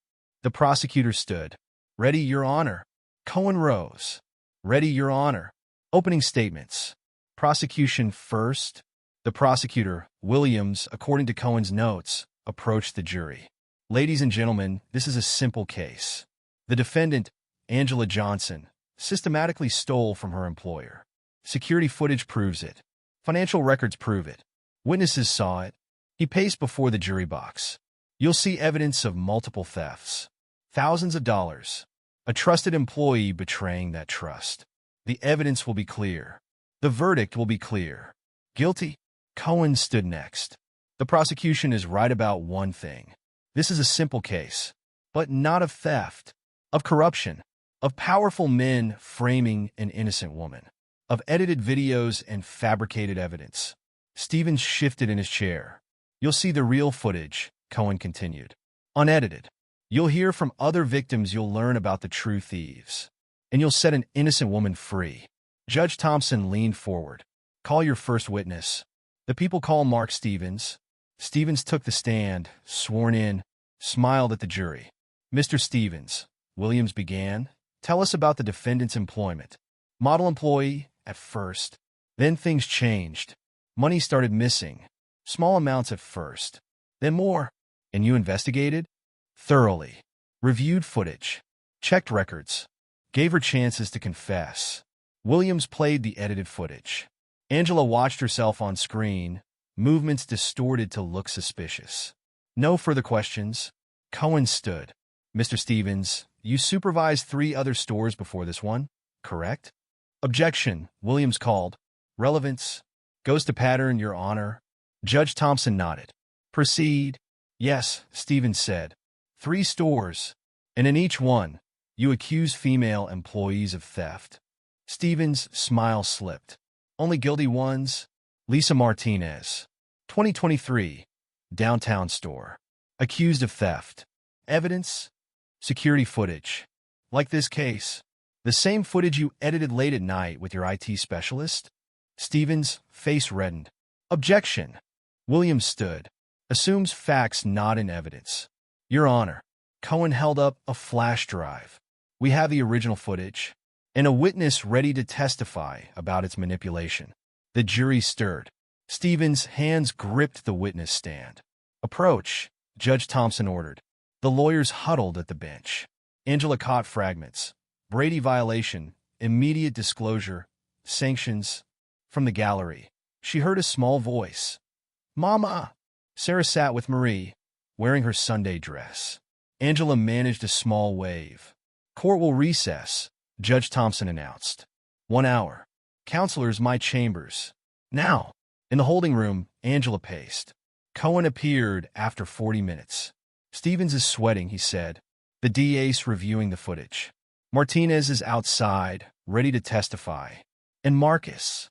The prosecutor stood. Ready, Your Honor. Cohen rose. Ready, Your Honor. Opening statements. Prosecution first. The prosecutor, Williams, according to Cohen's notes, approached the jury. Ladies and gentlemen, this is a simple case. The defendant, Angela Johnson, systematically stole from her employer. Security footage proves it. Financial records prove it. Witnesses saw it. He paced before the jury box. You'll see evidence of multiple thefts. Thousands of dollars. A trusted employee betraying that trust. The evidence will be clear. The verdict will be clear. Guilty? Cohen stood next. The prosecution is right about one thing. This is a simple case, but not of theft, of corruption, of powerful men framing an innocent woman, of edited videos and fabricated evidence. Stevens shifted in his chair. You'll see the real footage, Cohen continued. Unedited. You'll hear from other victims, you'll learn about the true thieves. And you'll set an innocent woman free. Judge Thompson leaned forward. Call your first witness. The people call Mark Stevens. Stevens took the stand, sworn in, smiled at the jury. Mr. Stevens, Williams began, tell us about the defendant's employment. Model employee, at first. Then things changed. Money started missing. Small amounts at first. Then more. And you investigated? Thoroughly. Reviewed footage. Checked records. Gave her chances to confess. Williams played the edited footage. Angela watched herself on screen, movements distorted to look suspicious. No further questions. Cohen stood. Mr. Stevens, you supervised 3 other stores before this one, correct? Objection, Williams called. Relevance. Goes to pattern, Your Honor. Judge Thompson nodded. Proceed. Yes, Stevens said. 3 stores. And in each one, you accuse female employees of theft. Stevens' smile slipped. Only guilty ones. Lisa Martinez. 2023. Downtown store. Accused of theft. Evidence? Security footage. Like this case. The same footage you edited late at night with your IT specialist? Stevens' face reddened. Objection. Williams stood. Assumes facts not in evidence. Your Honor. Cohen held up a flash drive. We have the original footage and a witness ready to testify about its manipulation. The jury stirred. Stevens' hands gripped the witness stand. Approach, Judge Thompson ordered. The lawyers huddled at the bench. Angela caught fragments. Brady violation, immediate disclosure, sanctions. From the gallery, she heard a small voice. Mama! Sarah sat with Marie, wearing her Sunday dress. Angela managed a small wave. Court will recess, Judge Thompson announced. 1 hour. Counselors, my chambers. Now. In the holding room, Angela paced. Cohen appeared after 40 minutes. Stevens is sweating, he said. The DA's reviewing the footage. Martinez is outside, ready to testify. And Marcus,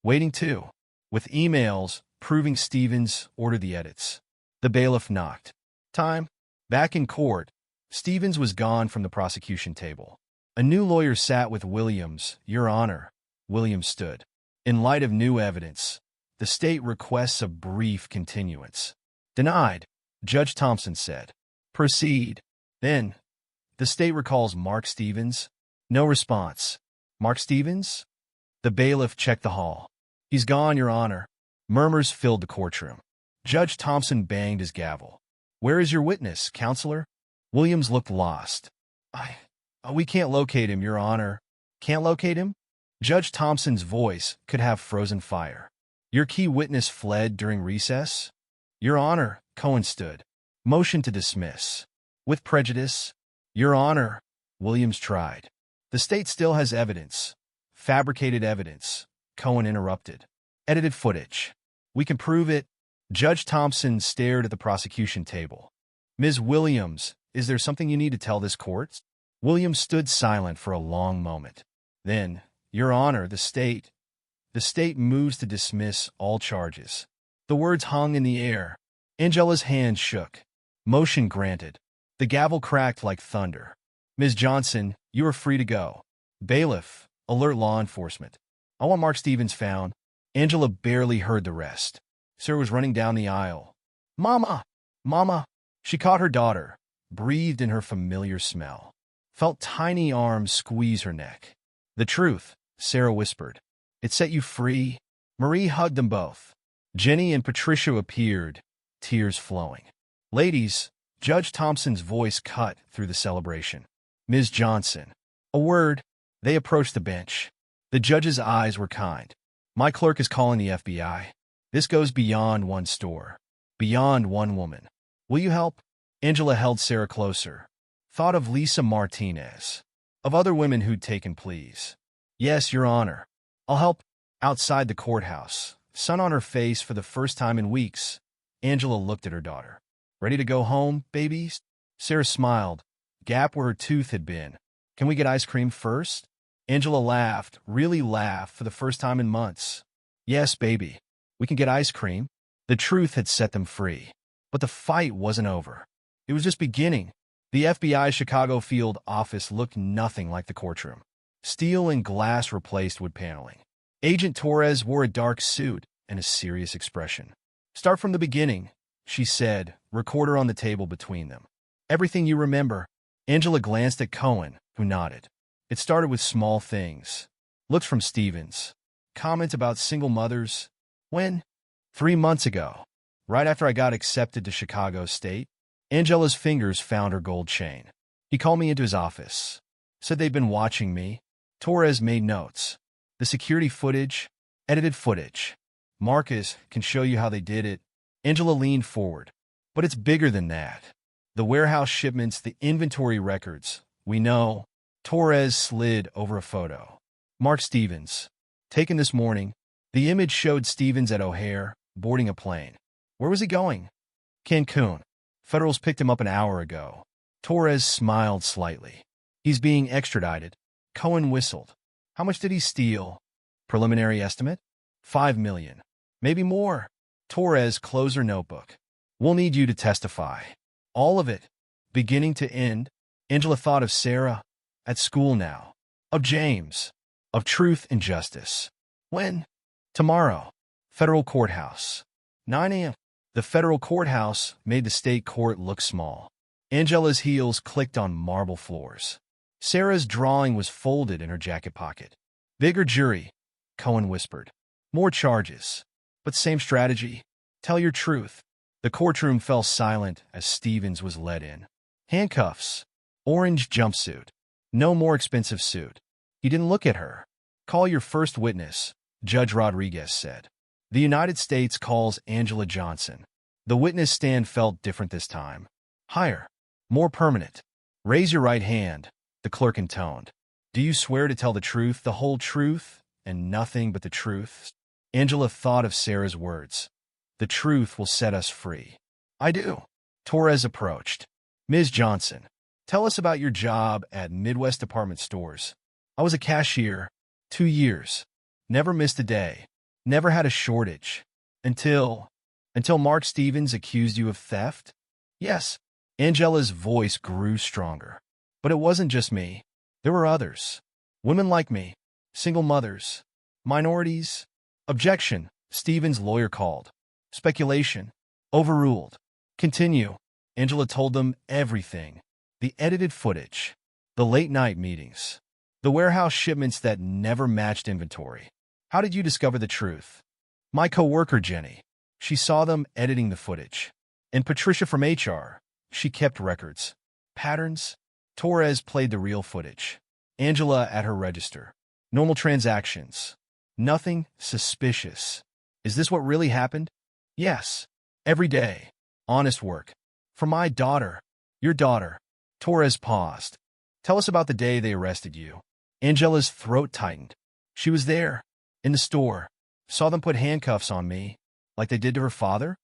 waiting too, with emails proving Stevens ordered the edits. The bailiff knocked. Time. Back in court, Stevens was gone from the prosecution table. A new lawyer sat with Williams. Your Honor. Williams stood. In light of new evidence, the state requests a brief continuance. Denied, Judge Thompson said. Proceed. Then, the state recalls Mark Stevens. No response. Mark Stevens? The bailiff checked the hall. He's gone, Your Honor. Murmurs filled the courtroom. Judge Thompson banged his gavel. Where is your witness, counselor? Williams looked lost. We can't locate him, Your Honor. Can't locate him? Judge Thompson's voice could have frozen fire. Your key witness fled during recess? Your Honor, Cohen stood. Motion to dismiss. With prejudice? Your Honor, Williams tried. The state still has evidence. Fabricated evidence. Cohen interrupted. Edited footage. We can prove it. Judge Thompson stared at the prosecution table. Ms. Williams, is there something you need to tell this court? Williams stood silent for a long moment. Then, Your Honor, the state moves to dismiss all charges. The words hung in the air. Angela's hand shook. Motion granted. The gavel cracked like thunder. Ms. Johnson, you are free to go. Bailiff, alert law enforcement. I want Mark Stevens found. Angela barely heard the rest. Sarah was running down the aisle. Mama! Mama! She caught her daughter, breathed in her familiar smell, felt tiny arms squeeze her neck. The truth, Sarah whispered. It set you free. Marie hugged them both. Jenny and Patricia appeared, tears flowing. Ladies, Judge Thompson's voice cut through the celebration. Ms. Johnson. A word. They approached the bench. The judge's eyes were kind. My clerk is calling the FBI. This goes beyond one store, beyond one woman. Will you help? Angela held Sarah closer. Thought of Lisa Martinez, of other women who'd taken pleas. Yes, Your Honor. I'll help. Outside the courthouse, sun on her face for the first time in weeks, Angela looked at her daughter. Ready to go home, babies? Sarah smiled, gap where her tooth had been. Can we get ice cream first? Angela laughed, really laughed for the first time in months. Yes, baby. We can get ice cream. The truth had set them free. But the fight wasn't over. It was just beginning. The FBI Chicago field office looked nothing like the courtroom. Steel and glass replaced wood paneling. Agent Torres wore a dark suit and a serious expression. Start from the beginning, she said, recorder on the table between them. Everything you remember. Angela glanced at Cohen, who nodded. It started with small things. Looks from Stevens. Comment about single mothers. When? 3 months ago. Right after I got accepted to Chicago State. Angela's fingers found her gold chain. He called me into his office. Said they'd been watching me. Torres made notes. The security footage, edited footage. Marcus can show you how they did it. Angela leaned forward. But it's bigger than that. The warehouse shipments, the inventory records. We know. Torres slid over a photo. Mark Stevens. Taken this morning. The image showed Stevens at O'Hare, boarding a plane. Where was he going? Cancun. Federals picked him up an hour ago. Torres smiled slightly. He's being extradited. Cohen whistled. How much did he steal? Preliminary estimate? 5 million. Maybe more. Torres closed her notebook. We'll need you to testify. All of it. Beginning to end. Angela thought of Sarah. At school now. Of James. Of truth and justice. When? Tomorrow. Federal courthouse. 9 a.m. The federal courthouse made the state court look small. Angela's heels clicked on marble floors. Sarah's drawing was folded in her jacket pocket. Bigger jury, Cohen whispered. More charges. But same strategy. Tell your truth. The courtroom fell silent as Stevens was led in. Handcuffs. Orange jumpsuit. No more expensive suit. He didn't look at her. Call your first witness, Judge Rodriguez said. The United States calls Angela Johnson. The witness stand felt different this time. Higher. More permanent. Raise your right hand, the clerk intoned. Do you swear to tell the truth, the whole truth, and nothing but the truth? Angela thought of Sarah's words. The truth will set us free. I do. Torres approached. Ms. Johnson, tell us about your job at Midwest Department Stores. I was a cashier. 2 years. Never missed a day. Never had a shortage. Until Mark Stevens accused you of theft? Yes. Angela's voice grew stronger. But it wasn't just me. There were others. Women like me. Single mothers. Minorities. Objection. Stevens' lawyer called. Speculation. Overruled. Continue. Angela told them everything. The edited footage. The late-night meetings. The warehouse shipments that never matched inventory. How did you discover the truth? My coworker, Jenny. She saw them editing the footage. And Patricia from HR. She kept records. Patterns. Torres played the real footage. Angela at her register. Normal transactions. Nothing suspicious. Is this what really happened? Yes. Every day. Honest work. For my daughter. Your daughter. Torres paused. Tell us about the day they arrested you. Angela's throat tightened. She was there. In the store. Saw them put handcuffs on me. Like they did to her father?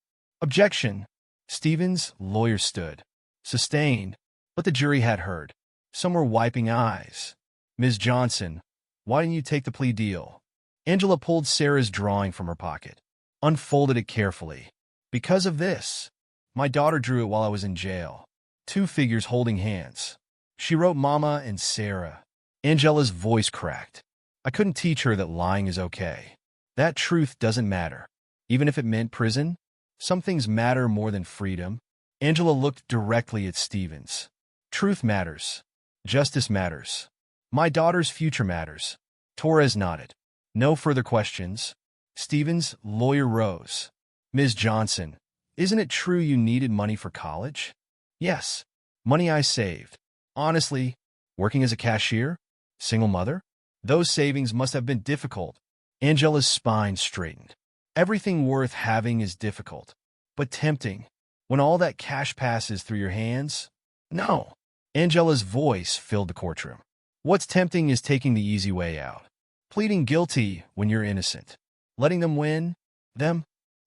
Objection. Stevens' lawyer stood. Sustained. But the jury had heard. Some were wiping eyes. Ms. Johnson, why didn't you take the plea deal? Angela pulled Sarah's drawing from her pocket. Unfolded it carefully. Because of this. My daughter drew it while I was in jail. 2 figures holding hands. She wrote Mama and Sarah. Angela's voice cracked. I couldn't teach her that lying is okay. That truth doesn't matter. Even if it meant prison, some things matter more than freedom. Angela looked directly at Stevens. Truth matters. Justice matters. My daughter's future matters. Torres nodded. No further questions. Stevens' lawyer rose. Ms. Johnson, isn't it true you needed money for college? Yes. Money I saved. Honestly, working as a cashier? Single mother? Those savings must have been difficult. Angela's spine straightened. Everything worth having is difficult. But tempting. When all that cash passes through your hands? No. Angela's voice filled the courtroom. What's tempting is taking the easy way out. Pleading guilty when you're innocent. Letting them win. Them.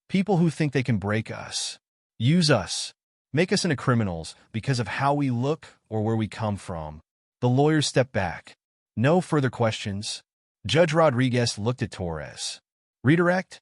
People who think they can break us. Use us. Make us into criminals because of how we look or where we come from. The lawyer stepped back. No further questions. Judge Rodriguez looked at Torres. Redirect?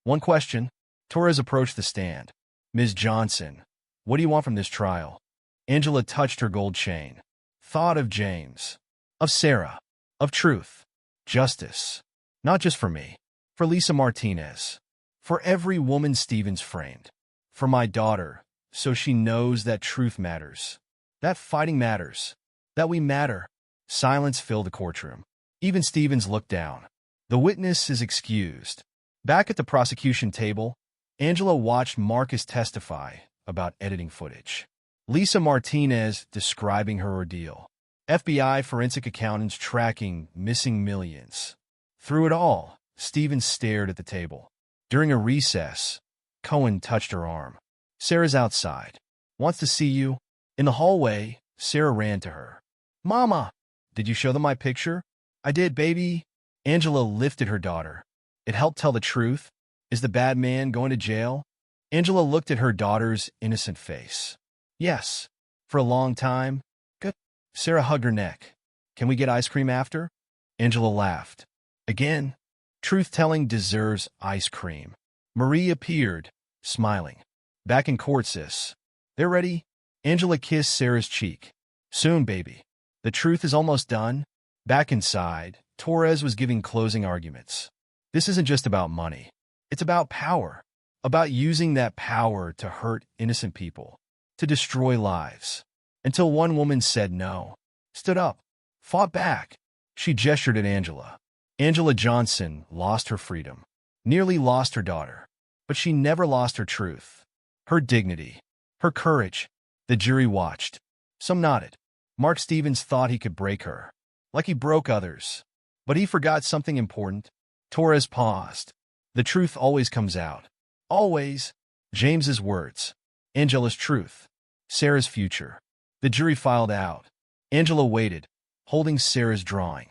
One question. Torres approached the stand. Ms. Johnson, what do you want from this trial? Angela touched her gold chain. Thought of James. Of Sarah. Of truth. Justice. Not just for me. For Lisa Martinez. For every woman Stevens framed. For my daughter, so she knows that truth matters. That fighting matters. That we matter. Silence filled the courtroom. Even Stevens looked down. The witness is excused. Back at the prosecution table, Angela watched Marcus testify about editing footage. Lisa Martinez describing her ordeal. FBI forensic accountants tracking missing millions. Through it all, Stevens stared at the table. During a recess, Cohen touched her arm. Sarah's outside. Wants to see you. In the hallway, Sarah ran to her. Mama! Did you show them my picture? I did, baby. Angela lifted her daughter. It helped tell the truth. Is the bad man going to jail? Angela looked at her daughter's innocent face. Yes. For a long time. Good. Sarah hugged her neck. Can we get ice cream after? Angela laughed. Again. Truth-telling deserves ice cream. Marie appeared, smiling. Back in court, sis. They're ready? Angela kissed Sarah's cheek. Soon, baby. The truth is almost done. Back inside, Torres was giving closing arguments. This isn't just about money. It's about power. About using that power to hurt innocent people. To destroy lives. until one woman said no, stood up, fought back. She gestured at Angela. Angela Johnson lost her freedom, nearly lost her daughter, but she never lost her truth, her dignity, her courage. The jury watched. Some nodded. Mark Stevens thought he could break her, like he broke others. But he forgot something important. Torres paused. The truth always comes out. Always. James's words. Angela's truth. Sarah's future. The jury filed out. Angela waited, holding Sarah's drawing.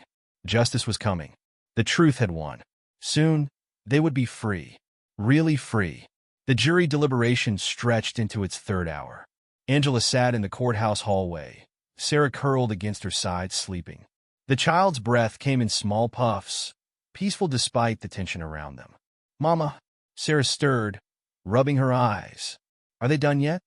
Justice was coming. The truth had won. Soon, they would be free. Really free. The jury deliberation stretched into its third hour. Angela sat in the courthouse hallway, Sarah curled against her side, sleeping. The child's breath came in small puffs, peaceful despite the tension around them. "Mama," Sarah stirred, rubbing her eyes. "Are they done yet?"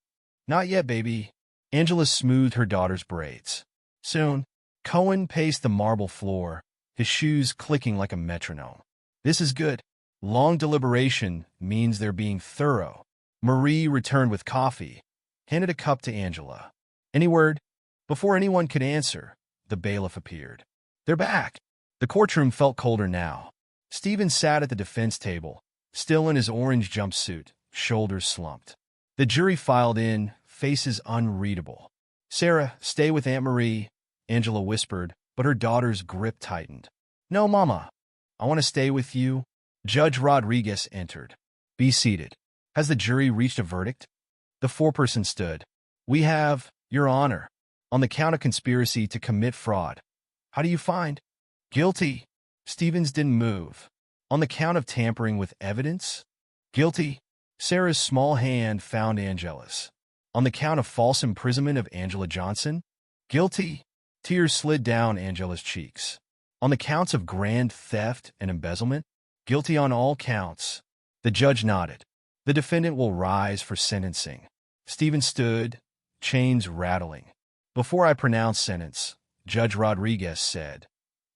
"Not yet, baby." Angela smoothed her daughter's braids. "Soon." Cohen paced the marble floor, his shoes clicking like a metronome. "This is good. Long deliberation means they're being thorough." Marie returned with coffee, handed a cup to Angela. "Any word?" Before anyone could answer, the bailiff appeared. "They're back." The courtroom felt colder now. Stevens sat at the defense table, still in his orange jumpsuit, shoulders slumped. The jury filed in, faces unreadable. "Sarah, stay with Aunt Marie," Angela whispered, but her daughter's grip tightened. "No, Mama. I want to stay with you." Judge Rodriguez entered. "Be seated." "Has the jury reached a verdict?" The foreperson stood. "We have, Your Honor, on the count of conspiracy to commit fraud." "How do you find?" "Guilty." Stevens didn't move. "On the count of tampering with evidence?" "Guilty." Sarah's small hand found Angela's. "On the count of false imprisonment of Angela Johnson?" "Guilty." Tears slid down Angela's cheeks. "On the counts of grand theft and embezzlement?" "Guilty on all counts." The judge nodded. "The defendant will rise for sentencing." Stevens stood, chains rattling. "Before I pronounce sentence," Judge Rodriguez said,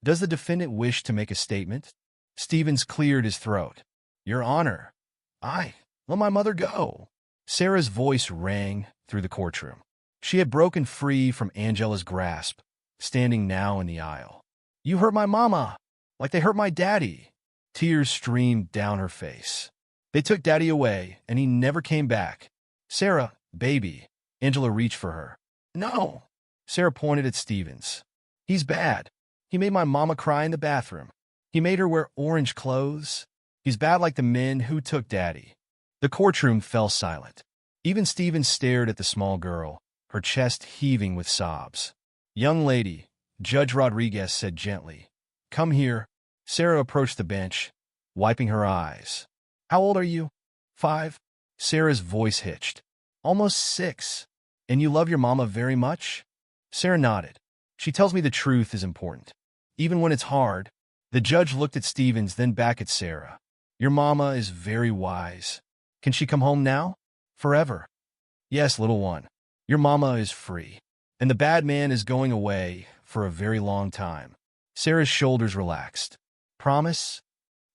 "does the defendant wish to make a statement?" Stevens cleared his throat. "Your Honor, I let my mother go." Sarah's voice rang through the courtroom. She had broken free from Angela's grasp, standing now in the aisle. "You hurt my mama, like they hurt my daddy." Tears streamed down her face. "They took daddy away, and he never came back." "Sarah, baby." Angela reached for her. "No." Sarah pointed at Stevens. "He's bad. He made my mama cry in the bathroom. He made her wear orange clothes. He's bad like the men who took daddy." The courtroom fell silent. Even Stevens stared at the small girl, her chest heaving with sobs. "Young lady," Judge Rodriguez said gently, "come here." Sarah approached the bench, wiping her eyes. "How old are you?" "5." Sarah's voice hitched. "Almost 6. And you love your mama very much?" Sarah nodded. "She tells me the truth is important, even when it's hard." The judge looked at Stevens, then back at Sarah. "Your mama is very wise. Can she come home now? Forever?" "Yes, little one. Your mama is free. And the bad man is going away for a very long time." Sarah's shoulders relaxed. "Promise?"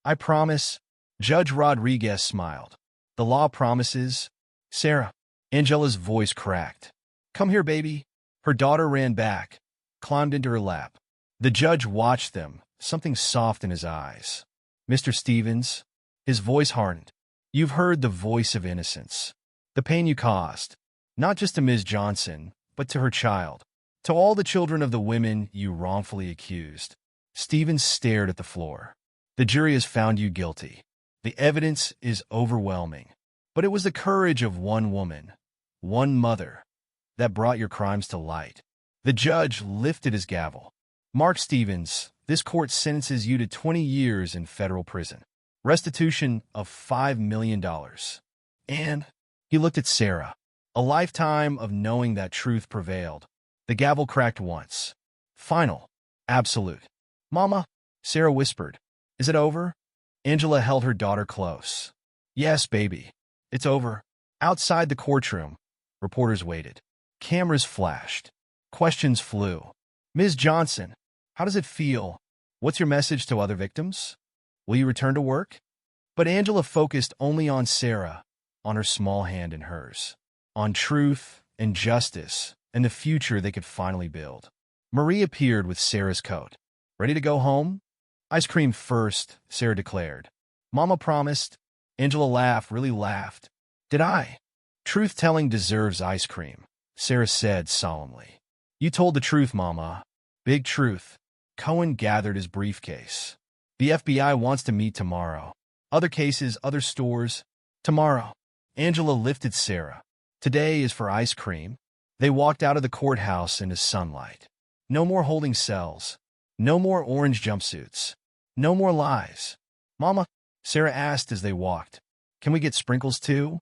"I promise." Judge Rodriguez smiled. "The law promises." "Sarah." Angela's voice cracked. "Come here, baby." Her daughter ran back, climbed into her lap. The judge watched them, something soft in his eyes. "Mr. Stevens," his voice hardened, "you've heard the voice of innocence. The pain you caused, not just to Ms. Johnson, but to her child, to all the children of the women you wrongfully accused." Stevens stared at the floor. "The jury has found you guilty. The evidence is overwhelming. But it was the courage of one woman, one mother, that brought your crimes to light." The judge lifted his gavel. "Mark Stevens, this court sentences you to 20 years in federal prison. Restitution of $5 million. And," he looked at Sarah, "a lifetime of knowing that truth prevailed." The gavel cracked once. "Final. Absolute." "Mama," Sarah whispered. "Is it over?" Angela held her daughter close. "Yes, baby. It's over." Outside the courtroom, reporters waited. Cameras flashed. Questions flew. "Ms. Johnson, how does it feel? What's your message to other victims? Will you return to work?" But Angela focused only on Sarah, on her small hand in hers. "On truth and justice," and the future they could finally build. Marie appeared with Sarah's coat. Ready to go home? Ice cream first, Sarah declared. Mama promised. Angela laughed, really laughed. Did I? Truth-telling deserves ice cream, Sarah said solemnly. You told the truth, Mama. Big truth. Cohen gathered his briefcase. The FBI wants to meet tomorrow. Other cases, other stores. Tomorrow. Angela lifted Sarah. Today is for ice cream. They walked out of the courthouse into sunlight. No more holding cells. No more orange jumpsuits. No more lies. Mama, Sarah asked as they walked, can we get sprinkles too?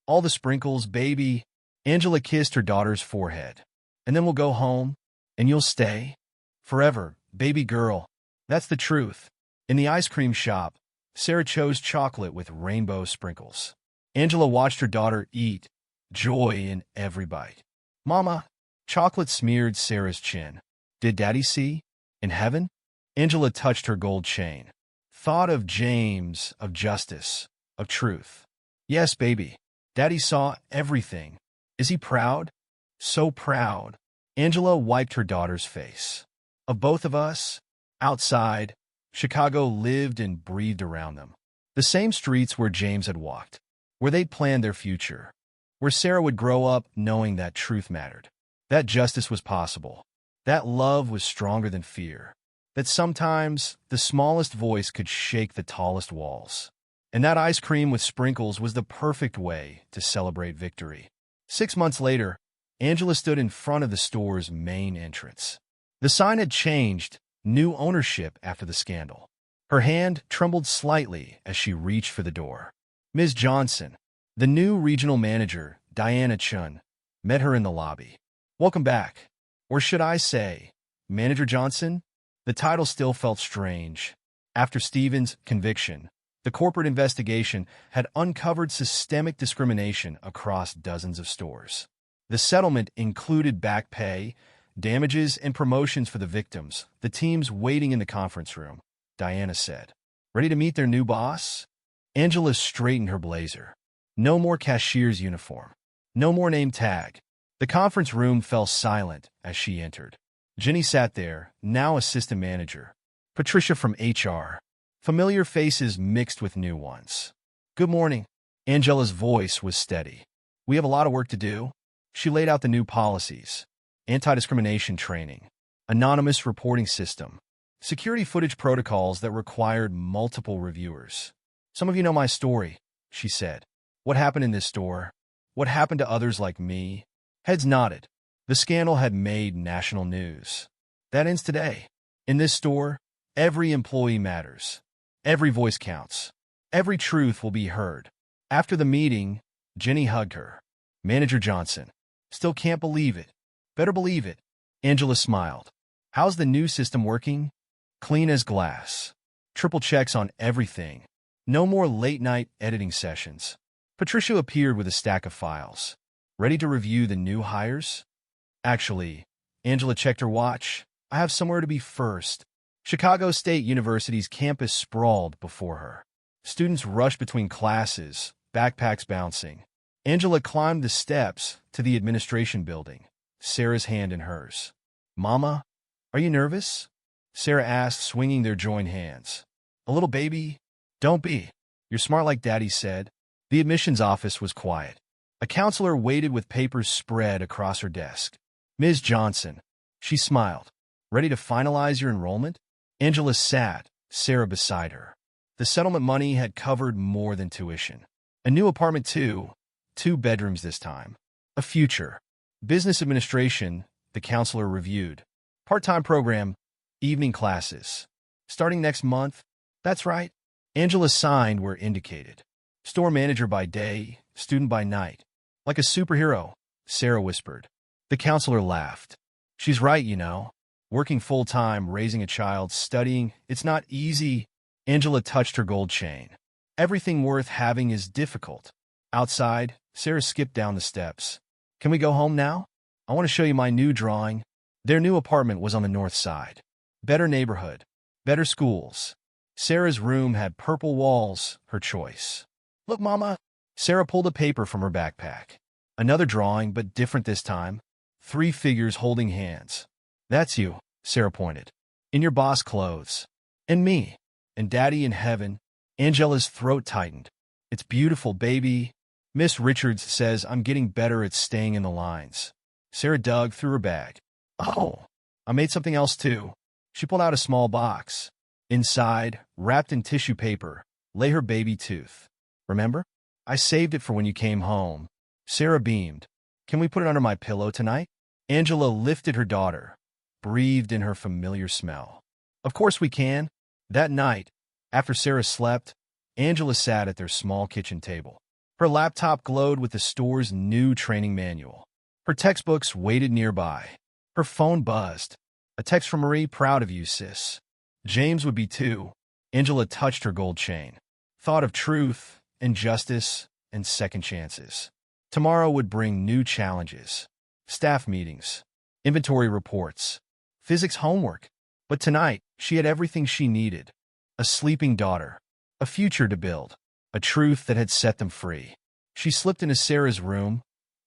All the sprinkles, baby. Angela kissed her daughter's forehead. And then we'll go home, and you'll stay? Forever, baby girl. That's the truth. In the ice cream shop, Sarah chose chocolate with rainbow sprinkles. Angela watched her daughter eat, joy in every bite. Mama, chocolate smeared Sarah's chin. Did Daddy see? In heaven? Angela touched her gold chain. Thought of James, of justice, of truth. Yes, baby. Daddy saw everything. Is he proud? So proud. Angela wiped her daughter's face. Of both of us, outside, Chicago lived and breathed around them. The same streets where James had walked, where they'd planned their future, where Sarah would grow up knowing that truth mattered, that justice was possible, that love was stronger than fear, that sometimes the smallest voice could shake the tallest walls. And that ice cream with sprinkles was the perfect way to celebrate victory. 6 months later, Angela stood in front of the store's main entrance. The sign had changed, new ownership after the scandal. Her hand trembled slightly as she reached for the door. Ms. Johnson, the new regional manager, Diana Chun, met her in the lobby. Welcome back. Or should I say, Manager Johnson? The title still felt strange. After Stevens' conviction, the corporate investigation had uncovered systemic discrimination across dozens of stores. The settlement included back pay, damages, and promotions for the victims. The team's waiting in the conference room, Diana said. Ready to meet their new boss? Angela straightened her blazer. No more cashier's uniform. No more name tag. The conference room fell silent as she entered. Jenny sat there, now assistant manager. Patricia from HR. Familiar faces mixed with new ones. Good morning. Angela's voice was steady. We have a lot of work to do. She laid out the new policies. Anti-discrimination training. Anonymous reporting system. Security footage protocols that required multiple reviewers. Some of you know my story, she said. What happened in this store? What happened to others like me? Heads nodded. The scandal had made national news. That ends today. In this store, every employee matters. Every voice counts. Every truth will be heard. After the meeting, Jenny hugged her. Manager Johnson. Still can't believe it. Better believe it. Angela smiled. How's the new system working? Clean as glass. Triple checks on everything. No more late-night editing sessions. Patricia appeared with a stack of files. Ready to review the new hires? Actually, Angela checked her watch. I have somewhere to be first. Chicago State University's campus sprawled before her. Students rushed between classes, backpacks bouncing. Angela climbed the steps to the administration building, Sarah's hand in hers. Mama, are you nervous? Sarah asked, swinging their joined hands. A little, baby? Don't be. You're smart like Daddy said. The admissions office was quiet. A counselor waited with papers spread across her desk. Ms. Johnson. She smiled. Ready to finalize your enrollment? Angela sat, Sarah beside her. The settlement money had covered more than tuition. A new apartment too, 2 bedrooms this time. A future. Business administration, the counselor reviewed. Part-time program, evening classes. Starting next month? That's right. Angela signed where indicated. Store manager by day, student by night. Like a superhero, Sarah whispered. The counselor laughed. She's right, you know. Working full-time, raising a child, studying, it's not easy. Angela touched her gold chain. Everything worth having is difficult. Outside, Sarah skipped down the steps. Can we go home now? I want to show you my new drawing. Their new apartment was on the north side. Better neighborhood. Better schools. Sarah's room had purple walls, her choice. Look, Mama. Sarah pulled a paper from her backpack. Another drawing, but different this time. 3 figures holding hands. That's you, Sarah pointed. In your boss clothes. And me. And Daddy in heaven. Angela's throat tightened. It's beautiful, baby. Miss Richards says I'm getting better at staying in the lines. Sarah dug through her bag. Oh, I made something else too. She pulled out a small box. Inside, wrapped in tissue paper, lay her baby tooth. Remember? I saved it for when you came home. Sarah beamed. Can we put it under my pillow tonight? Angela lifted her daughter, breathed in her familiar smell. Of course we can. That night, after Sarah slept, Angela sat at their small kitchen table. Her laptop glowed with the store's new training manual. Her textbooks waited nearby. Her phone buzzed. A text from Marie, proud of you, sis. James would be too. Angela touched her gold chain. Thought of truth and justice and second chances. Tomorrow would bring new challenges. Staff meetings, inventory reports, physics homework. But tonight, she had everything she needed. A sleeping daughter, a future to build, a truth that had set them free. She slipped into Sarah's room,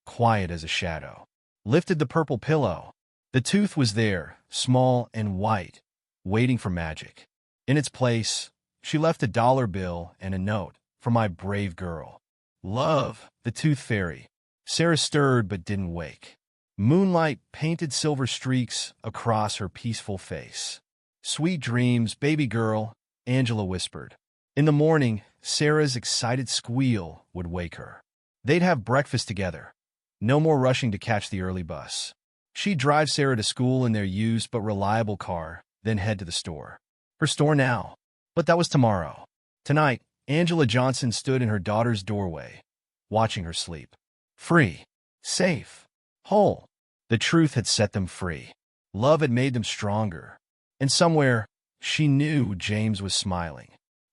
quiet as a shadow. Lifted the purple pillow. The tooth was there, small and white, waiting for magic. In its place, she left a dollar bill and a note for my brave girl. Love, the tooth fairy. Sarah stirred but didn't wake. Moonlight painted silver streaks across her peaceful face. Sweet dreams, baby girl, Angela whispered. In the morning, Sarah's excited squeal would wake her. They'd have breakfast together. No more rushing to catch the early bus. She'd drive Sarah to school in their used but reliable car, then head to the store. Her store now. But that was tomorrow. Tonight, Angela Johnson stood in her daughter's doorway, watching her sleep. Free. Safe. Whole. The truth had set them free. Love had made them stronger. And somewhere, she knew James was smiling.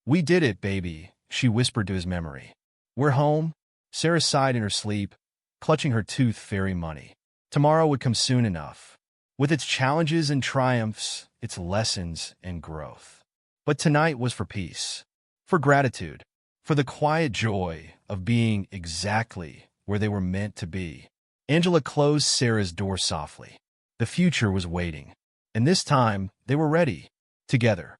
We did it, baby, she whispered to his memory. We're home. Sarah sighed in her sleep, clutching her tooth fairy money. Tomorrow would come soon enough, with its challenges and triumphs, its lessons and growth. But tonight was for peace, for gratitude, for the quiet joy of being exactly where they were meant to be. Angela closed Sarah's door softly. The future was waiting, and this time they were ready, together.